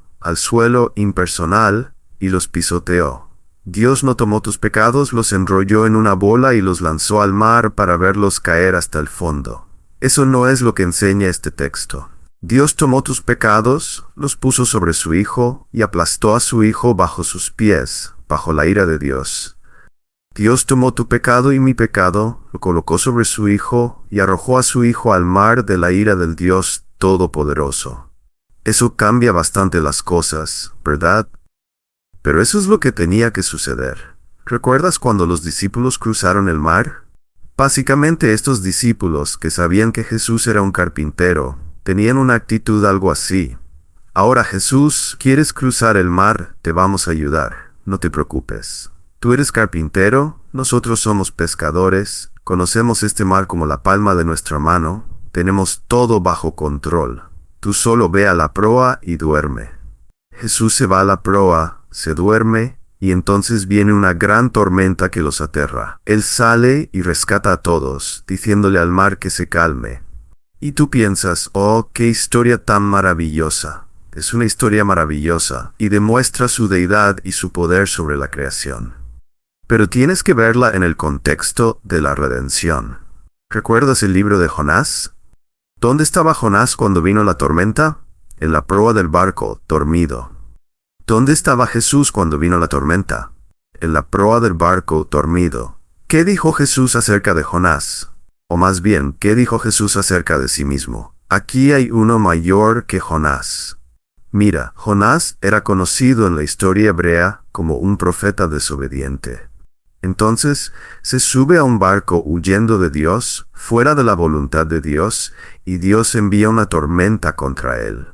impersonal, y los pisoteó. Dios no tomó tus pecados, los enrolló en una bola y los lanzó al mar para verlos caer hasta el fondo. Eso no es lo que enseña este texto. Dios tomó tus pecados, los puso sobre su Hijo y aplastó a su Hijo bajo sus pies, bajo la ira de Dios. Dios tomó tu pecado y mi pecado, lo colocó sobre su Hijo y arrojó a su Hijo al mar de la ira del Dios Todopoderoso. Eso cambia bastante las cosas, ¿verdad? Pero eso es lo que tenía que suceder. ¿Recuerdas cuando los discípulos cruzaron el mar? Básicamente estos discípulos, que sabían que Jesús era un carpintero, tenían una actitud algo así. Ahora Jesús, ¿quieres cruzar el mar? Te vamos a ayudar. No te preocupes. Tú eres carpintero, nosotros somos pescadores, conocemos este mar como la palma de nuestra mano, tenemos todo bajo control. Tú solo ve a la proa y duerme. Jesús se va a la proa, se duerme, y entonces viene una gran tormenta que los aterra. Él sale y rescata a todos, diciéndole al mar que se calme. Y tú piensas, oh, qué historia tan maravillosa. Es una historia maravillosa, y demuestra su deidad y su poder sobre la creación. Pero tienes que verla en el contexto de la redención. ¿Recuerdas el libro de Jonás? ¿Dónde estaba Jonás cuando vino la tormenta? En la proa del barco, dormido. ¿Dónde estaba Jesús cuando vino la tormenta? En la proa del barco, dormido. ¿Qué dijo Jesús acerca de Jonás? O más bien, ¿qué dijo Jesús acerca de sí mismo? Aquí hay uno mayor que Jonás. Mira, Jonás era conocido en la historia hebrea como un profeta desobediente. Entonces, se sube a un barco huyendo de Dios, fuera de la voluntad de Dios, y Dios envía una tormenta contra él.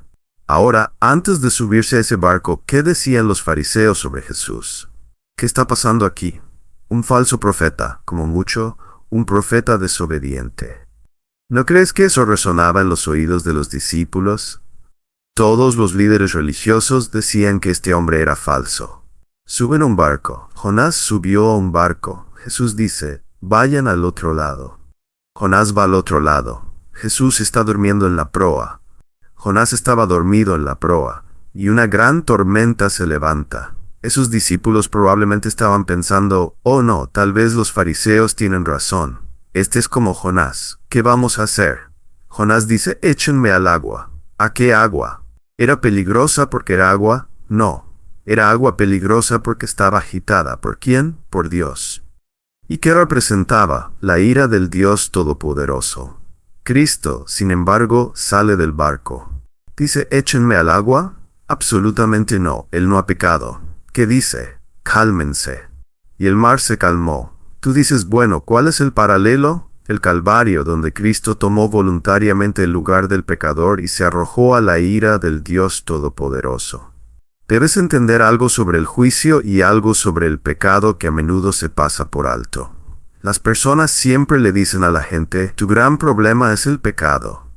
Ahora, antes de subirse a ese barco, ¿qué decían los fariseos sobre Jesús? ¿Qué está pasando aquí? Un falso profeta, como mucho, un profeta desobediente. ¿No crees que eso resonaba en los oídos de los discípulos? Todos los líderes religiosos decían que este hombre era falso. Suben a un barco. Jonás subió a un barco. Jesús dice, vayan al otro lado. Jonás va al otro lado. Jesús está durmiendo en la proa. Jonás estaba dormido en la proa, y una gran tormenta se levanta. Esos discípulos probablemente estaban pensando, oh no, tal vez los fariseos tienen razón. Este es como Jonás. ¿Qué vamos a hacer? Jonás dice, échenme al agua. ¿A qué agua? ¿Era peligrosa porque era agua? No. Era agua peligrosa porque estaba agitada. ¿Por quién? Por Dios. ¿Y qué representaba? La ira del Dios Todopoderoso. Cristo, sin embargo, sale del barco. ¿Dice, échenme al agua? Absolutamente no, él no ha pecado. ¿Qué dice? Cálmense. Y el mar se calmó. Tú dices, bueno, ¿cuál es el paralelo? El Calvario, donde Cristo tomó voluntariamente el lugar del pecador y se arrojó a la ira del Dios Todopoderoso. Debes entender algo sobre el juicio y algo sobre el pecado que a menudo se pasa por alto. Las personas siempre le dicen a la gente, tu gran problema es el pecado.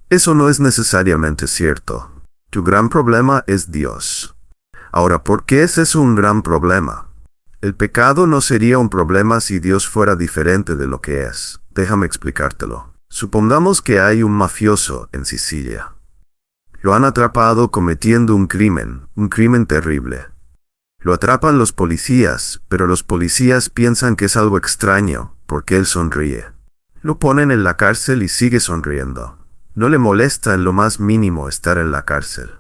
Eso no es necesariamente cierto. Tu gran problema es Dios. Ahora, ¿por qué es eso un gran problema? El pecado no sería un problema si Dios fuera diferente de lo que es. Déjame explicártelo. Supongamos que hay un mafioso en Sicilia. Lo han atrapado cometiendo un crimen terrible. Lo atrapan los policías, pero los policías piensan que es algo extraño, porque él sonríe. Lo ponen en la cárcel y sigue sonriendo. No le molesta en lo más mínimo estar en la cárcel.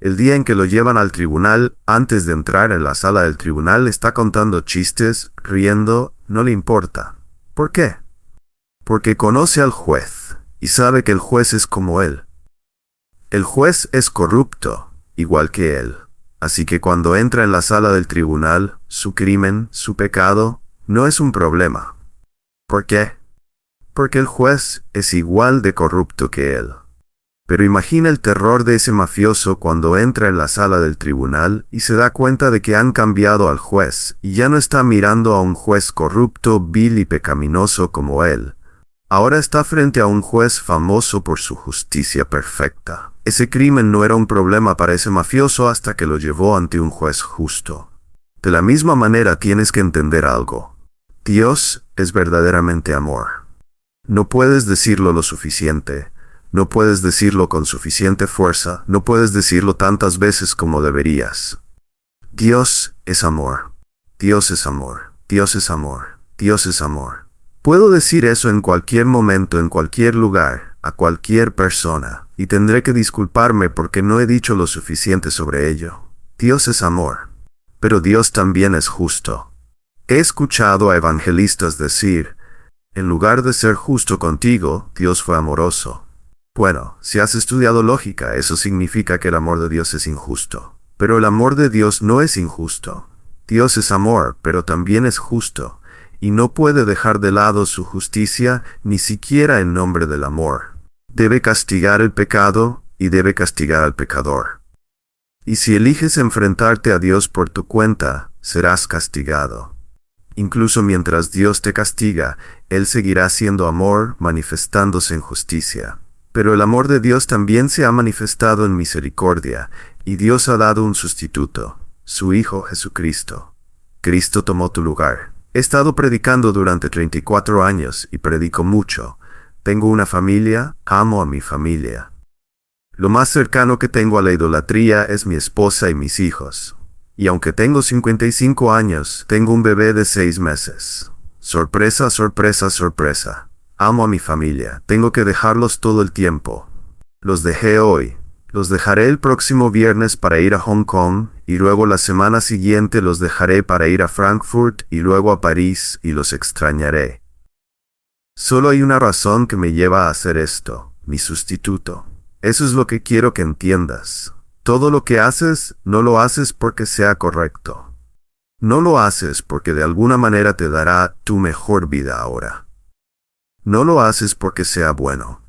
El día en que lo llevan al tribunal, antes de entrar en la sala del tribunal, está contando chistes, riendo, no le importa. ¿Por qué? Porque conoce al juez, y sabe que el juez es como él. El juez es corrupto, igual que él. Así que cuando entra en la sala del tribunal, su crimen, su pecado, no es un problema. ¿Por qué? Porque el juez es igual de corrupto que él. Pero imagina el terror de ese mafioso cuando entra en la sala del tribunal y se da cuenta de que han cambiado al juez, y ya no está mirando a un juez corrupto, vil y pecaminoso como él. Ahora está frente a un juez famoso por su justicia perfecta. Ese crimen no era un problema para ese mafioso hasta que lo llevó ante un juez justo. De la misma manera tienes que entender algo. Dios es verdaderamente amor. No puedes decirlo lo suficiente. No puedes decirlo con suficiente fuerza. No puedes decirlo tantas veces como deberías. Dios es amor. Dios es amor. Dios es amor. Dios es amor. Puedo decir eso en cualquier momento, en cualquier lugar, a cualquier persona, y tendré que disculparme porque no he dicho lo suficiente sobre ello. Dios es amor, pero Dios también es justo. He escuchado a evangelistas decir, en lugar de ser justo contigo, Dios fue amoroso. Bueno, si has estudiado lógica, eso significa que el amor de Dios es injusto. Pero el amor de Dios no es injusto. Dios es amor, pero también es justo, y no puede dejar de lado su justicia ni siquiera en nombre del amor. Debe castigar el pecado y debe castigar al pecador. Y si eliges enfrentarte a Dios por tu cuenta, serás castigado. Incluso mientras Dios te castiga, Él seguirá siendo amor, manifestándose en justicia. Pero el amor de Dios también se ha manifestado en misericordia, y Dios ha dado un sustituto, su Hijo Jesucristo. Cristo tomó tu lugar. He estado predicando durante 34 años y predico mucho. Tengo una familia, amo a mi familia. Lo más cercano que tengo a la idolatría es mi esposa y mis hijos. Y aunque tengo 55 años, tengo un bebé de 6 meses. Sorpresa, sorpresa, sorpresa. Amo a mi familia, tengo que dejarlos todo el tiempo. Los dejé hoy. Los dejaré el próximo viernes para ir a Hong Kong, y luego la semana siguiente los dejaré para ir a Frankfurt y luego a París, y los extrañaré. Solo hay una razón que me lleva a hacer esto, mi sustituto. Eso es lo que quiero que entiendas. Todo lo que haces, no lo haces porque sea correcto. No lo haces porque de alguna manera te dará tu mejor vida ahora. No lo haces porque sea bueno.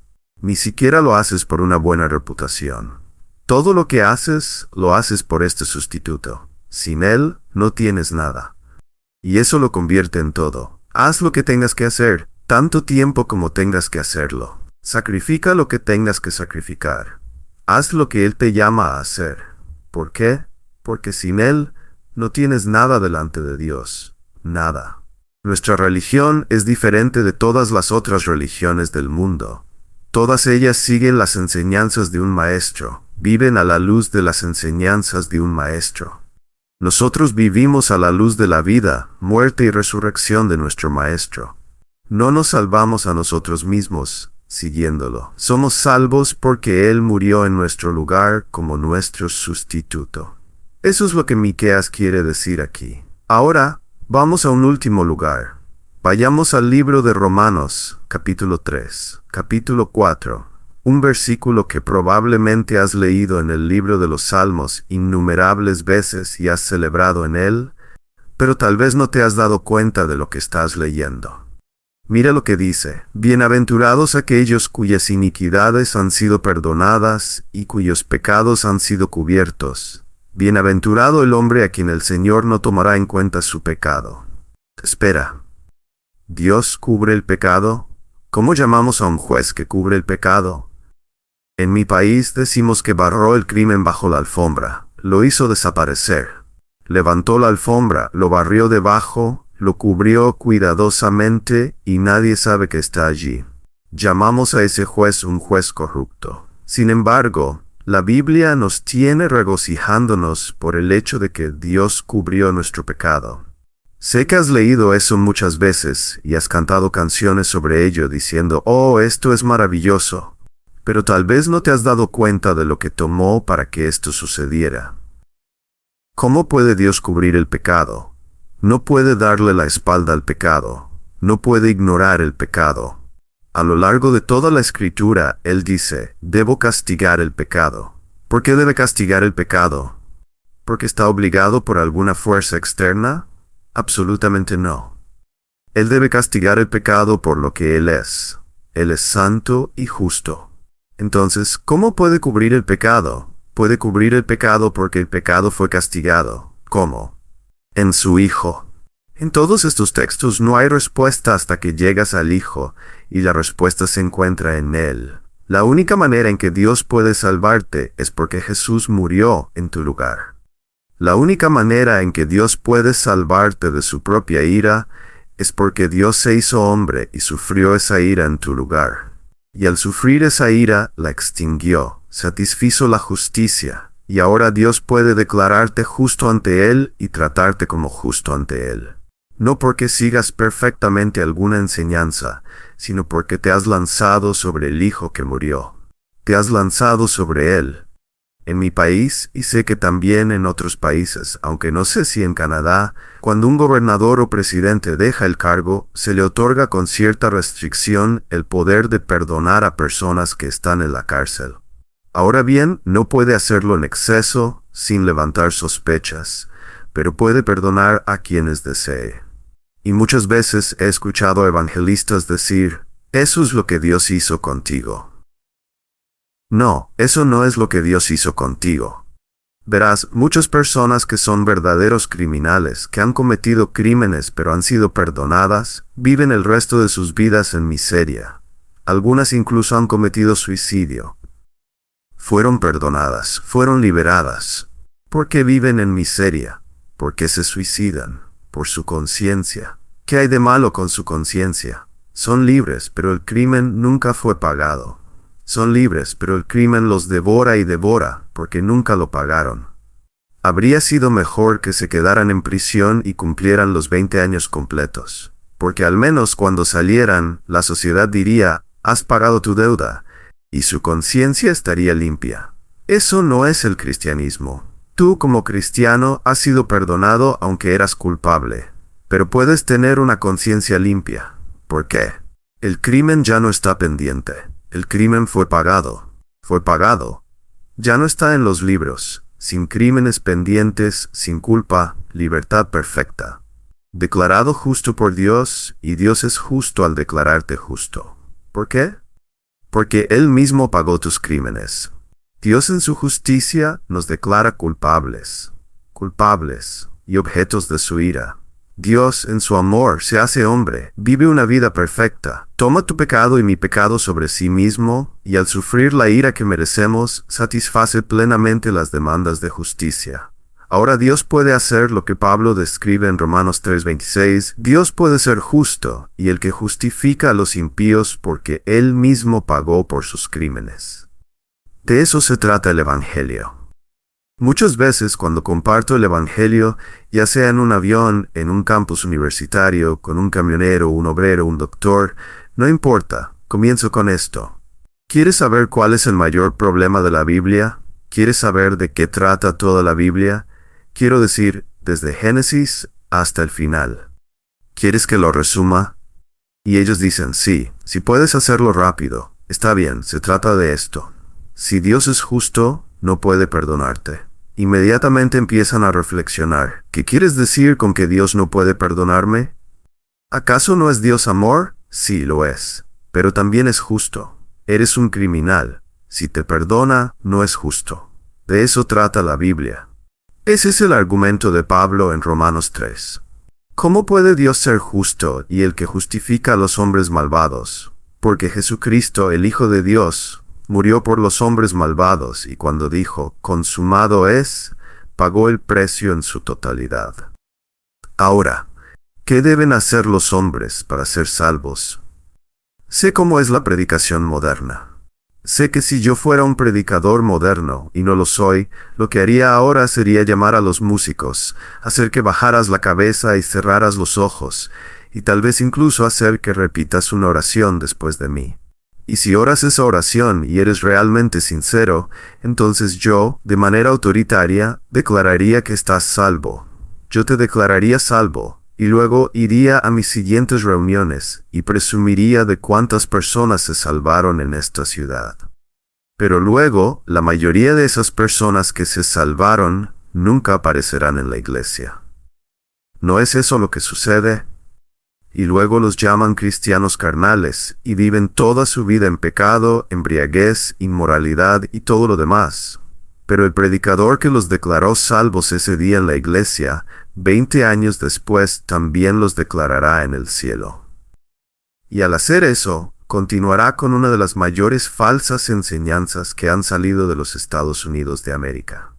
Ni siquiera lo haces por una buena reputación. Todo lo que haces, lo haces por este sustituto. Sin él, no tienes nada. Y eso lo convierte en todo. Haz lo que tengas que hacer, tanto tiempo como tengas que hacerlo. Sacrifica lo que tengas que sacrificar. Haz lo que Él te llama a hacer. ¿Por qué? Porque sin Él, no tienes nada delante de Dios. Nada. Nuestra religión es diferente de todas las otras religiones del mundo. Todas ellas siguen las enseñanzas de un maestro, viven a la luz de las enseñanzas de un maestro. Nosotros vivimos a la luz de la vida, muerte y resurrección de nuestro maestro. No nos salvamos a nosotros mismos, siguiéndolo. Somos salvos porque Él murió en nuestro lugar como nuestro sustituto. Eso es lo que Miqueas quiere decir aquí. Ahora, vamos a un último lugar. Vayamos al libro de Romanos, capítulo 3, capítulo 4, un versículo que probablemente has leído en el libro de los Salmos innumerables veces y has celebrado en él, pero tal vez no te has dado cuenta de lo que estás leyendo. Mira lo que dice: bienaventurados aquellos cuyas iniquidades han sido perdonadas y cuyos pecados han sido cubiertos. Bienaventurado el hombre a quien el Señor no tomará en cuenta su pecado. Espera. ¿Dios cubre el pecado? ¿Cómo llamamos a un juez que cubre el pecado? En mi país decimos que barró el crimen bajo la alfombra, lo hizo desaparecer. Levantó la alfombra, lo barrió debajo, lo cubrió cuidadosamente y nadie sabe que está allí. Llamamos a ese juez un juez corrupto. Sin embargo, la Biblia nos tiene regocijándonos por el hecho de que Dios cubrió nuestro pecado. Sé que has leído eso muchas veces y has cantado canciones sobre ello diciendo, «Oh, esto es maravilloso», pero tal vez no te has dado cuenta de lo que tomó para que esto sucediera. ¿Cómo puede Dios cubrir el pecado? No puede darle la espalda al pecado, no puede ignorar el pecado. A lo largo de toda la Escritura, Él dice, «Debo castigar el pecado». ¿Por qué debe castigar el pecado? ¿Porque está obligado por alguna fuerza externa? Absolutamente no. Él debe castigar el pecado por lo que Él es. Él es santo y justo. Entonces, ¿cómo puede cubrir el pecado? Puede cubrir el pecado porque el pecado fue castigado. ¿Cómo? En su Hijo. En todos estos textos no hay respuesta hasta que llegas al Hijo, y la respuesta se encuentra en Él. La única manera en que Dios puede salvarte es porque Jesús murió en tu lugar. La única manera en que Dios puede salvarte de su propia ira es porque Dios se hizo hombre y sufrió esa ira en tu lugar. Y al sufrir esa ira, la extinguió, satisfizo la justicia, y ahora Dios puede declararte justo ante Él y tratarte como justo ante Él. no porque sigas perfectamente alguna enseñanza, sino porque te has lanzado sobre el Hijo que murió. Te has lanzado sobre Él. En mi país, y sé que también en otros países, aunque no sé si en Canadá, cuando un gobernador o presidente deja el cargo, se le otorga con cierta restricción el poder de perdonar a personas que están en la cárcel. Ahora bien, no puede hacerlo en exceso, sin levantar sospechas, pero puede perdonar a quienes desee. Y muchas veces he escuchado a evangelistas decir, «Eso es lo que Dios hizo contigo». No, eso no es lo que Dios hizo contigo. Verás, muchas personas que son verdaderos criminales, que han cometido crímenes pero han sido perdonadas, viven el resto de sus vidas en miseria. Algunas incluso han cometido suicidio. Fueron perdonadas, fueron liberadas. ¿Por qué viven en miseria? ¿Por qué se suicidan? Por su conciencia. ¿Qué hay de malo con su conciencia? Son libres, pero el crimen nunca fue pagado. Son libres, pero el crimen los devora y devora, porque nunca lo pagaron. Habría sido mejor que se quedaran en prisión y cumplieran los 20 años completos, porque al menos cuando salieran, la sociedad diría, has pagado tu deuda, y su conciencia estaría limpia. Eso no es el cristianismo. Tú como cristiano has sido perdonado aunque eras culpable, pero puedes tener una conciencia limpia. ¿Por qué? El crimen ya no está pendiente. El crimen fue pagado. Fue pagado. Ya no está en los libros. Sin crímenes pendientes, sin culpa, libertad perfecta. Declarado justo por Dios, y Dios es justo al declararte justo. ¿Por qué? Porque Él mismo pagó tus crímenes. Dios en su justicia nos declara culpables. Culpables y objetos de su ira. Dios, en su amor, se hace hombre, vive una vida perfecta, toma tu pecado y mi pecado sobre sí mismo, y al sufrir la ira que merecemos, satisface plenamente las demandas de justicia. Ahora Dios puede hacer lo que Pablo describe en Romanos 3:26, Dios puede ser justo, y el que justifica a los impíos porque Él mismo pagó por sus crímenes. De eso se trata el Evangelio. Muchas veces cuando comparto el Evangelio, ya sea en un avión, en un campus universitario, con un camionero, un obrero, un doctor, no importa, comienzo con esto. ¿Quieres saber cuál es el mayor problema de la Biblia? ¿Quieres saber de qué trata toda la Biblia? Quiero decir, desde Génesis hasta el final. ¿Quieres que lo resuma? Y ellos dicen, sí, si puedes hacerlo rápido, está bien, se trata de esto. Si Dios es justo, no puede perdonarte. Inmediatamente empiezan a reflexionar. ¿Qué quieres decir con que Dios no puede perdonarme? ¿Acaso no es Dios amor? Sí, lo es. Pero también es justo. Eres un criminal. Si te perdona, no es justo. De eso trata la Biblia. Ese es el argumento de Pablo en Romanos 3. ¿Cómo puede Dios ser justo y el que justifica a los hombres malvados? Porque Jesucristo, el Hijo de Dios, murió por los hombres malvados y cuando dijo, consumado es, pagó el precio en su totalidad. Ahora, ¿qué deben hacer los hombres para ser salvos? Sé cómo es la predicación moderna. Sé que si yo fuera un predicador moderno, y no lo soy, lo que haría ahora sería llamar a los músicos, hacer que bajaras la cabeza y cerraras los ojos, y tal vez incluso hacer que repitas una oración después de mí. Y si oras esa oración y eres realmente sincero, entonces yo, de manera autoritaria, declararía que estás salvo. Yo te declararía salvo, y luego iría a mis siguientes reuniones y presumiría de cuántas personas se salvaron en esta ciudad. Pero luego, la mayoría de esas personas que se salvaron nunca aparecerán en la iglesia. ¿No es eso lo que sucede? Y luego los llaman cristianos carnales, y viven toda su vida en pecado, embriaguez, inmoralidad y todo lo demás. Pero el predicador que los declaró salvos ese día en la iglesia, 20 años después también los declarará en el cielo. Y al hacer eso, continuará con una de las mayores falsas enseñanzas que han salido de los Estados Unidos de América.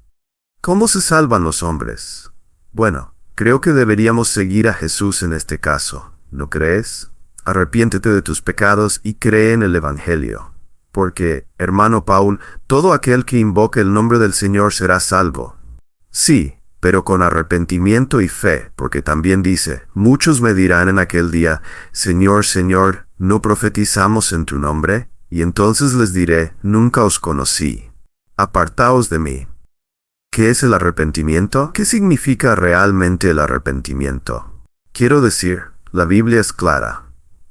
¿Cómo se salvan los hombres? Bueno, creo que deberíamos seguir a Jesús en este caso. ¿No crees? Arrepiéntete de tus pecados y cree en el Evangelio. Porque, hermano Paul, todo aquel que invoque el nombre del Señor será salvo. Sí, pero con arrepentimiento y fe, porque también dice, muchos me dirán en aquel día, Señor, Señor, ¿no profetizamos en tu nombre? Y entonces les diré, nunca os conocí. Apartaos de mí. ¿Qué es el arrepentimiento? ¿Qué significa realmente el arrepentimiento? Quiero decir, la Biblia es clara.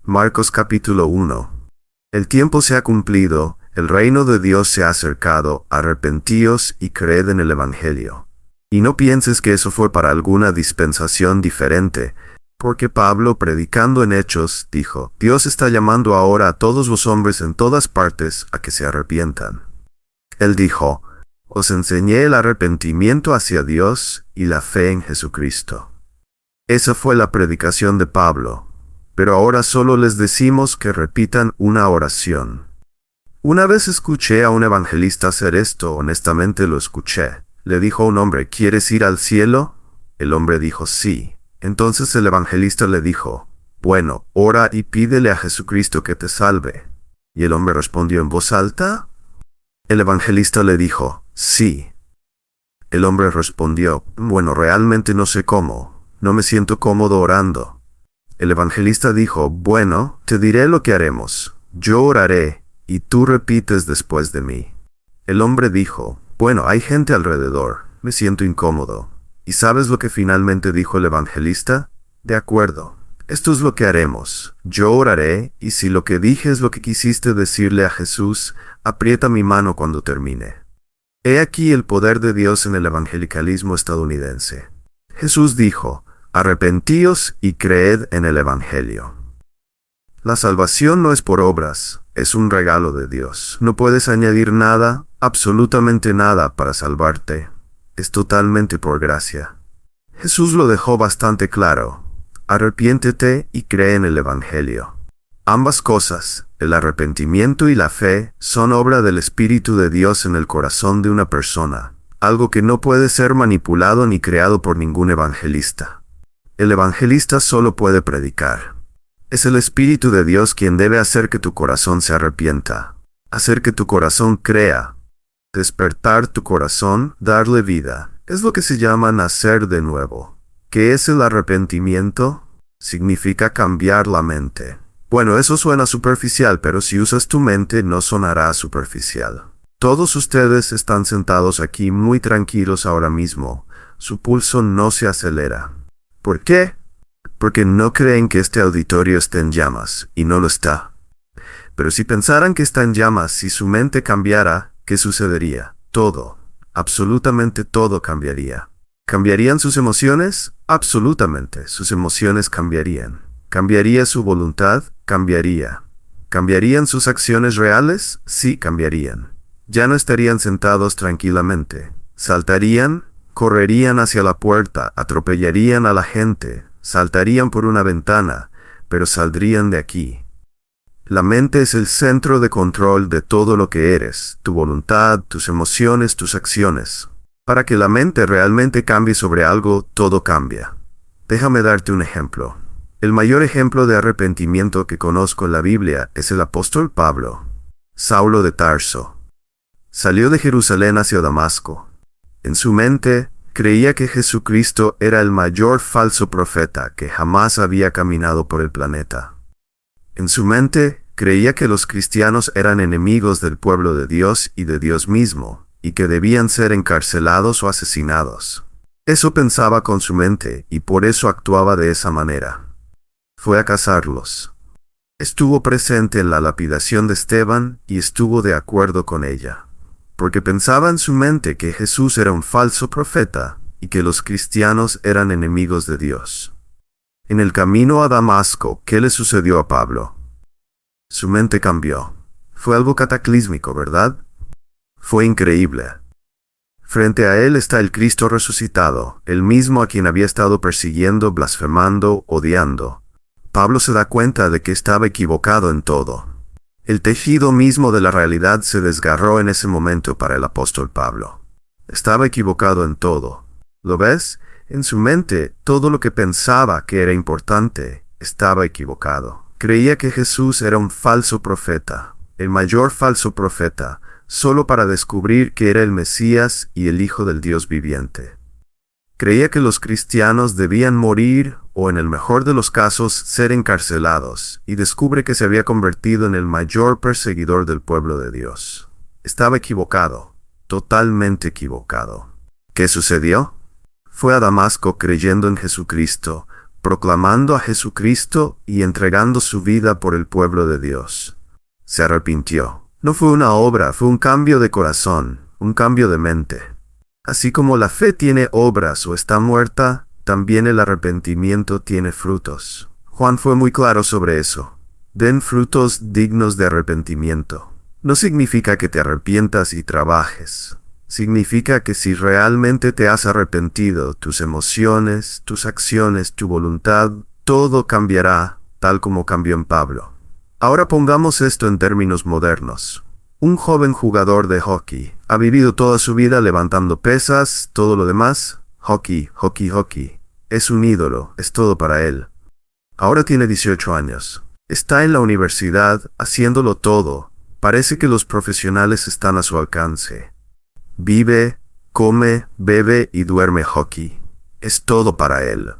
Marcos capítulo 1. El tiempo se ha cumplido, el reino de Dios se ha acercado, arrepentíos y creed en el Evangelio. Y no pienses que eso fue para alguna dispensación diferente, porque Pablo, predicando en Hechos, dijo, Dios está llamando ahora a todos los hombres en todas partes a que se arrepientan. Él dijo, os enseñé el arrepentimiento hacia Dios y la fe en Jesucristo. Esa fue la predicación de Pablo, pero ahora solo les decimos que repitan una oración. Una vez escuché a un evangelista hacer esto, honestamente lo escuché. Le dijo a un hombre, ¿quieres ir al cielo? El hombre dijo, sí. Entonces el evangelista le dijo, bueno, ora y pídele a Jesucristo que te salve. Y el hombre respondió en voz alta. El evangelista le dijo, sí. El hombre respondió, bueno, realmente no sé cómo, no me siento cómodo orando. El evangelista dijo, bueno, te diré lo que haremos. Yo oraré, y tú repites después de mí. El hombre dijo, bueno, hay gente alrededor, me siento incómodo. ¿Y sabes lo que finalmente dijo el evangelista? De acuerdo, esto es lo que haremos. Yo oraré, y si lo que dije es lo que quisiste decirle a Jesús, aprieta mi mano cuando termine. He aquí el poder de Dios en el evangelicalismo estadounidense. Jesús dijo, arrepentíos y creed en el Evangelio. La salvación no es por obras, es un regalo de Dios. No puedes añadir nada, absolutamente nada para salvarte. Es totalmente por gracia. Jesús lo dejó bastante claro. Arrepiéntete y cree en el Evangelio. Ambas cosas, el arrepentimiento y la fe, son obra del Espíritu de Dios en el corazón de una persona, algo que no puede ser manipulado ni creado por ningún evangelista. El evangelista solo puede predicar. Es el Espíritu de Dios quien debe hacer que tu corazón se arrepienta, hacer que tu corazón crea, despertar tu corazón, darle vida. Es lo que se llama nacer de nuevo. ¿Qué es el arrepentimiento? Significa cambiar la mente. Bueno, eso suena superficial, pero si usas tu mente no sonará superficial. Todos ustedes están sentados aquí muy tranquilos ahora mismo. Su pulso no se acelera. ¿Por qué? Porque no creen que este auditorio esté en llamas, y no lo está. Pero si pensaran que está en llamas, si su mente cambiara, ¿qué sucedería? Todo, absolutamente todo cambiaría. ¿Cambiarían sus emociones? Absolutamente, sus emociones cambiarían. ¿Cambiaría su voluntad? Cambiaría. ¿Cambiarían sus acciones reales? Sí, cambiarían. Ya no estarían sentados tranquilamente. Saltarían, correrían hacia la puerta, atropellarían a la gente, saltarían por una ventana, pero saldrían de aquí. La mente es el centro de control de todo lo que eres, tu voluntad, tus emociones, tus acciones. Para que la mente realmente cambie sobre algo, todo cambia. Déjame darte un ejemplo. El mayor ejemplo de arrepentimiento que conozco en la Biblia es el apóstol Pablo, Saulo de Tarso. Salió de Jerusalén hacia Damasco. En su mente, creía que Jesucristo era el mayor falso profeta que jamás había caminado por el planeta. En su mente, creía que los cristianos eran enemigos del pueblo de Dios y de Dios mismo, y que debían ser encarcelados o asesinados. Eso pensaba con su mente, y por eso actuaba de esa manera. Fue a cazarlos. Estuvo presente en la lapidación de Esteban, y estuvo de acuerdo con ella. Porque pensaba en su mente que Jesús era un falso profeta, y que los cristianos eran enemigos de Dios. En el camino a Damasco, ¿qué le sucedió a Pablo? Su mente cambió. Fue algo cataclísmico, ¿verdad? Fue increíble. Frente a él está el Cristo resucitado, el mismo a quien había estado persiguiendo, blasfemando, odiando. Pablo se da cuenta de que estaba equivocado en todo. El tejido mismo de la realidad se desgarró en ese momento para el apóstol Pablo. Estaba equivocado en todo. ¿Lo ves? En su mente, todo lo que pensaba que era importante estaba equivocado. Creía que Jesús era un falso profeta, el mayor falso profeta, solo para descubrir que era el Mesías y el Hijo del Dios viviente. Creía que los cristianos debían morir o, en el mejor de los casos, ser encarcelados, y descubre que se había convertido en el mayor perseguidor del pueblo de Dios. Estaba equivocado, totalmente equivocado. ¿Qué sucedió? Fue a Damasco creyendo en Jesucristo, proclamando a Jesucristo y entregando su vida por el pueblo de Dios. Se arrepintió. No fue una obra, fue un cambio de corazón, un cambio de mente. Así como la fe tiene obras o está muerta, también el arrepentimiento tiene frutos. Juan fue muy claro sobre eso. Den frutos dignos de arrepentimiento. No significa que te arrepientas y trabajes. Significa que si realmente te has arrepentido, tus emociones, tus acciones, tu voluntad, todo cambiará, tal como cambió en Pablo. Ahora pongamos esto en términos modernos. Un joven jugador de hockey ha vivido toda su vida levantando pesas, todo lo demás, hockey. Es un ídolo, es todo para él. Ahora tiene 18 años. Está en la universidad, haciéndolo todo. Parece que los profesionales están a su alcance. Vive, come, bebe y duerme hockey. Es todo para él.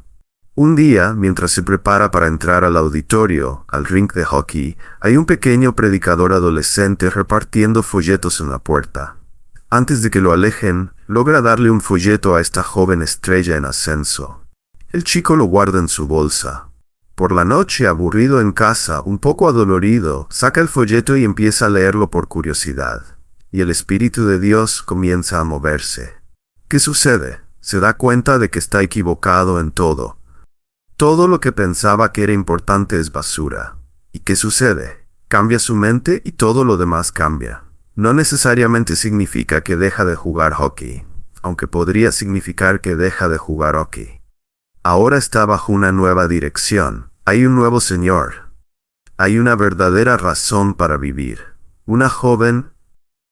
Un día, mientras se prepara para entrar al auditorio, al rink de hockey, hay un pequeño predicador adolescente repartiendo folletos en la puerta. Antes de que lo alejen, logra darle un folleto a esta joven estrella en ascenso. El chico lo guarda en su bolsa. Por la noche, aburrido en casa, un poco adolorido, saca el folleto y empieza a leerlo por curiosidad. Y el Espíritu de Dios comienza a moverse. ¿Qué sucede? Se da cuenta de que está equivocado en todo. Todo lo que pensaba que era importante es basura. ¿Y qué sucede? Cambia su mente y todo lo demás cambia. No necesariamente significa que deja de jugar hockey, aunque podría significar que deja de jugar hockey. Ahora está bajo una nueva dirección. Hay un nuevo Señor. Hay una verdadera razón para vivir. Una joven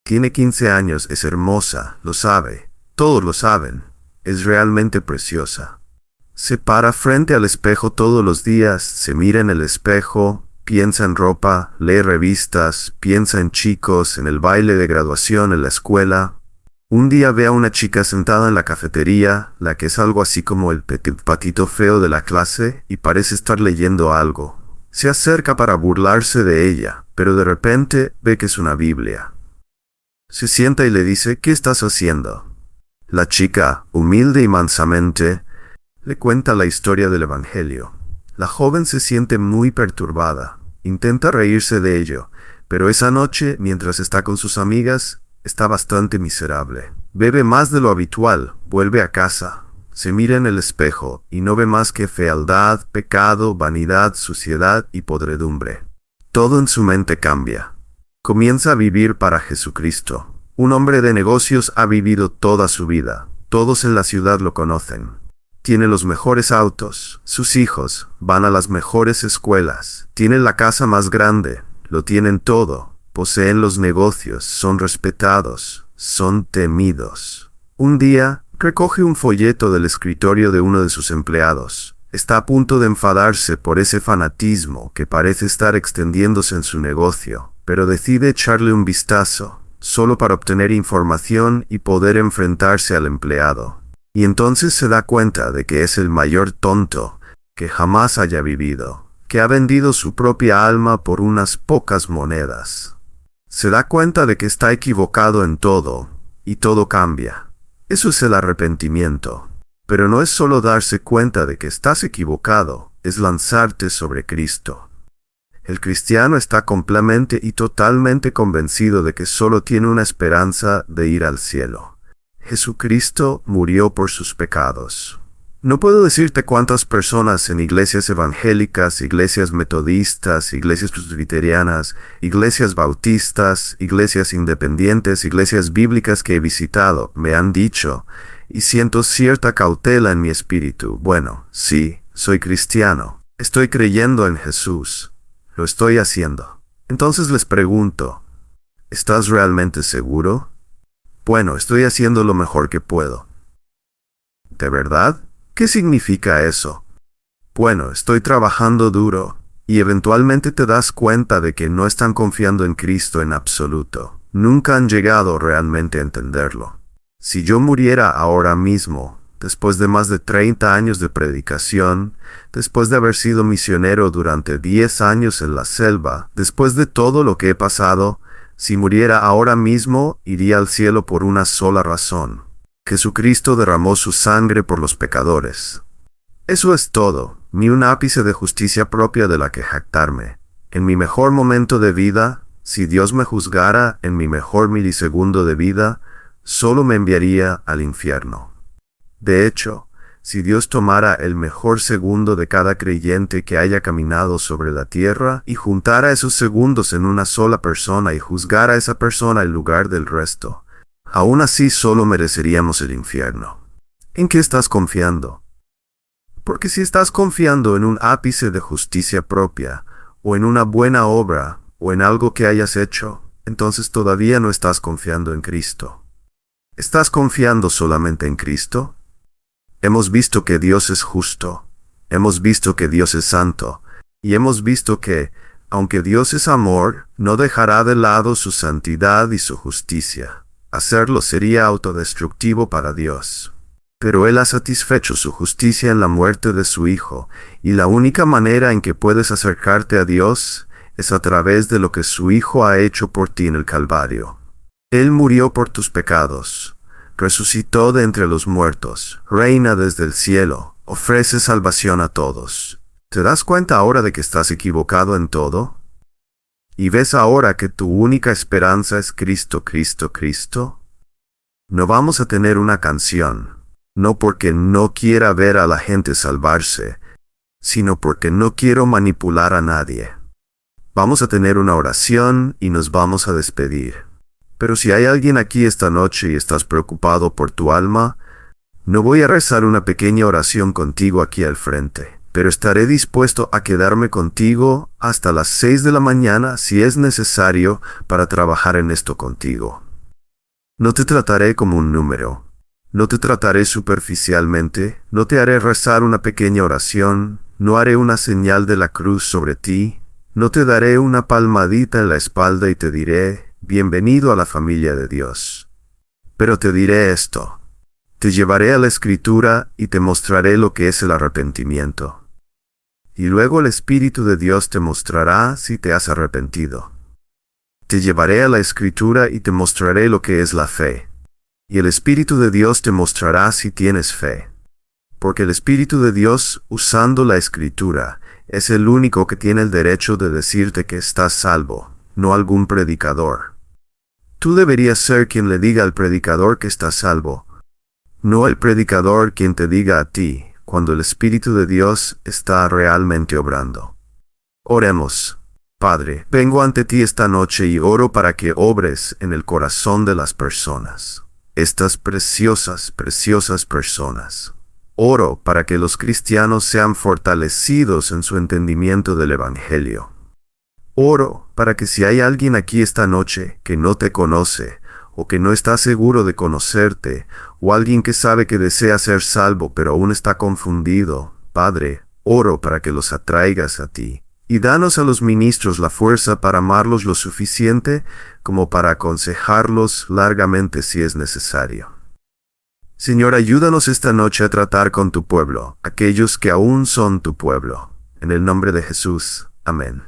tiene 15 años, es hermosa, lo sabe. Todos lo saben. Es realmente preciosa. Se para frente al espejo todos los días, se mira en el espejo, piensa en ropa, lee revistas, piensa en chicos, en el baile de graduación en la escuela. Un día ve a una chica sentada en la cafetería, la que es algo así como el patito feo de la clase, y parece estar leyendo algo. Se acerca para burlarse de ella, pero de repente ve que es una Biblia. Se sienta y le dice, ¿qué estás haciendo? La chica, humilde y mansamente, le cuenta la historia del Evangelio. La joven se siente muy perturbada. Intenta reírse de ello, pero esa noche, mientras está con sus amigas, está bastante miserable. Bebe más de lo habitual, vuelve a casa, se mira en el espejo y no ve más que fealdad, pecado, vanidad, suciedad y podredumbre. Todo en su mente cambia. Comienza a vivir para Jesucristo. Un hombre de negocios ha vivido toda su vida. Todos en la ciudad lo conocen. Tiene los mejores autos, sus hijos van a las mejores escuelas, tienen la casa más grande, lo tienen todo, poseen los negocios, son respetados, son temidos. Un día, recoge un folleto del escritorio de uno de sus empleados. Está a punto de enfadarse por ese fanatismo que parece estar extendiéndose en su negocio, pero decide echarle un vistazo, solo para obtener información y poder enfrentarse al empleado. Y entonces se da cuenta de que es el mayor tonto que jamás haya vivido, que ha vendido su propia alma por unas pocas monedas. Se da cuenta de que está equivocado en todo, y todo cambia. Eso es el arrepentimiento. Pero no es solo darse cuenta de que estás equivocado, es lanzarte sobre Cristo. El cristiano está completamente y totalmente convencido de que solo tiene una esperanza de ir al cielo. Jesucristo murió por sus pecados. No puedo decirte cuántas personas en iglesias evangélicas, iglesias metodistas, iglesias presbiterianas, iglesias bautistas, iglesias independientes, iglesias bíblicas que he visitado me han dicho, y siento cierta cautela en mi espíritu, bueno, sí, soy cristiano, estoy creyendo en Jesús, lo estoy haciendo. Entonces les pregunto, ¿estás realmente seguro? Bueno, estoy haciendo lo mejor que puedo. ¿De verdad? ¿Qué significa eso? Bueno, estoy trabajando duro, y eventualmente te das cuenta de que no están confiando en Cristo en absoluto. Nunca han llegado realmente a entenderlo. Si yo muriera ahora mismo, después de más de 30 años de predicación, después de haber sido misionero durante 10 años en la selva, después de todo lo que he pasado, si muriera ahora mismo, iría al cielo por una sola razón: Jesucristo derramó su sangre por los pecadores. Eso es todo, ni un ápice de justicia propia de la que jactarme. En mi mejor momento de vida, si Dios me juzgara en mi mejor milisegundo de vida, solo me enviaría al infierno. De hecho, si Dios tomara el mejor segundo de cada creyente que haya caminado sobre la tierra y juntara esos segundos en una sola persona y juzgara a esa persona en lugar del resto, aún así solo mereceríamos el infierno. ¿En qué estás confiando? Porque si estás confiando en un ápice de justicia propia, o en una buena obra, o en algo que hayas hecho, entonces todavía no estás confiando en Cristo. ¿Estás confiando solamente en Cristo? Hemos visto que Dios es justo, hemos visto que Dios es santo, y hemos visto que, aunque Dios es amor, no dejará de lado su santidad y su justicia. Hacerlo sería autodestructivo para Dios. Pero Él ha satisfecho su justicia en la muerte de su Hijo, y la única manera en que puedes acercarte a Dios es a través de lo que su Hijo ha hecho por ti en el Calvario. Él murió por tus pecados, resucitó de entre los muertos, reina desde el cielo, ofrece salvación a todos. ¿Te das cuenta ahora de que estás equivocado en todo? ¿Y ves ahora que tu única esperanza es Cristo, Cristo, Cristo? No vamos a tener una canción, no porque no quiera ver a la gente salvarse, sino porque no quiero manipular a nadie. Vamos a tener una oración y nos vamos a despedir. Pero si hay alguien aquí esta noche y estás preocupado por tu alma, no voy a rezar una pequeña oración contigo aquí al frente, pero estaré dispuesto a quedarme contigo hasta las 6 de la mañana si es necesario para trabajar en esto contigo. No te trataré como un número, no te trataré superficialmente, no te haré rezar una pequeña oración, no haré una señal de la cruz sobre ti, no te daré una palmadita en la espalda y te diré: bienvenido a la familia de Dios. Pero te diré esto: te llevaré a la Escritura y te mostraré lo que es el arrepentimiento. Y luego el Espíritu de Dios te mostrará si te has arrepentido. Te llevaré a la Escritura y te mostraré lo que es la fe. Y el Espíritu de Dios te mostrará si tienes fe. Porque el Espíritu de Dios, usando la Escritura, es el único que tiene el derecho de decirte que estás salvo, no algún predicador. Tú deberías ser quien le diga al predicador que estás salvo, no el predicador quien te diga a ti cuando el Espíritu de Dios está realmente obrando. Oremos. Padre, vengo ante ti esta noche y oro para que obres en el corazón de las personas, estas preciosas, preciosas personas. Oro para que los cristianos sean fortalecidos en su entendimiento del Evangelio. Oro para que si hay alguien aquí esta noche que no te conoce, o que no está seguro de conocerte, o alguien que sabe que desea ser salvo pero aún está confundido, Padre, oro para que los atraigas a ti, y danos a los ministros la fuerza para amarlos lo suficiente como para aconsejarlos largamente si es necesario. Señor, ayúdanos esta noche a tratar con tu pueblo, aquellos que aún son tu pueblo. En el nombre de Jesús. Amén.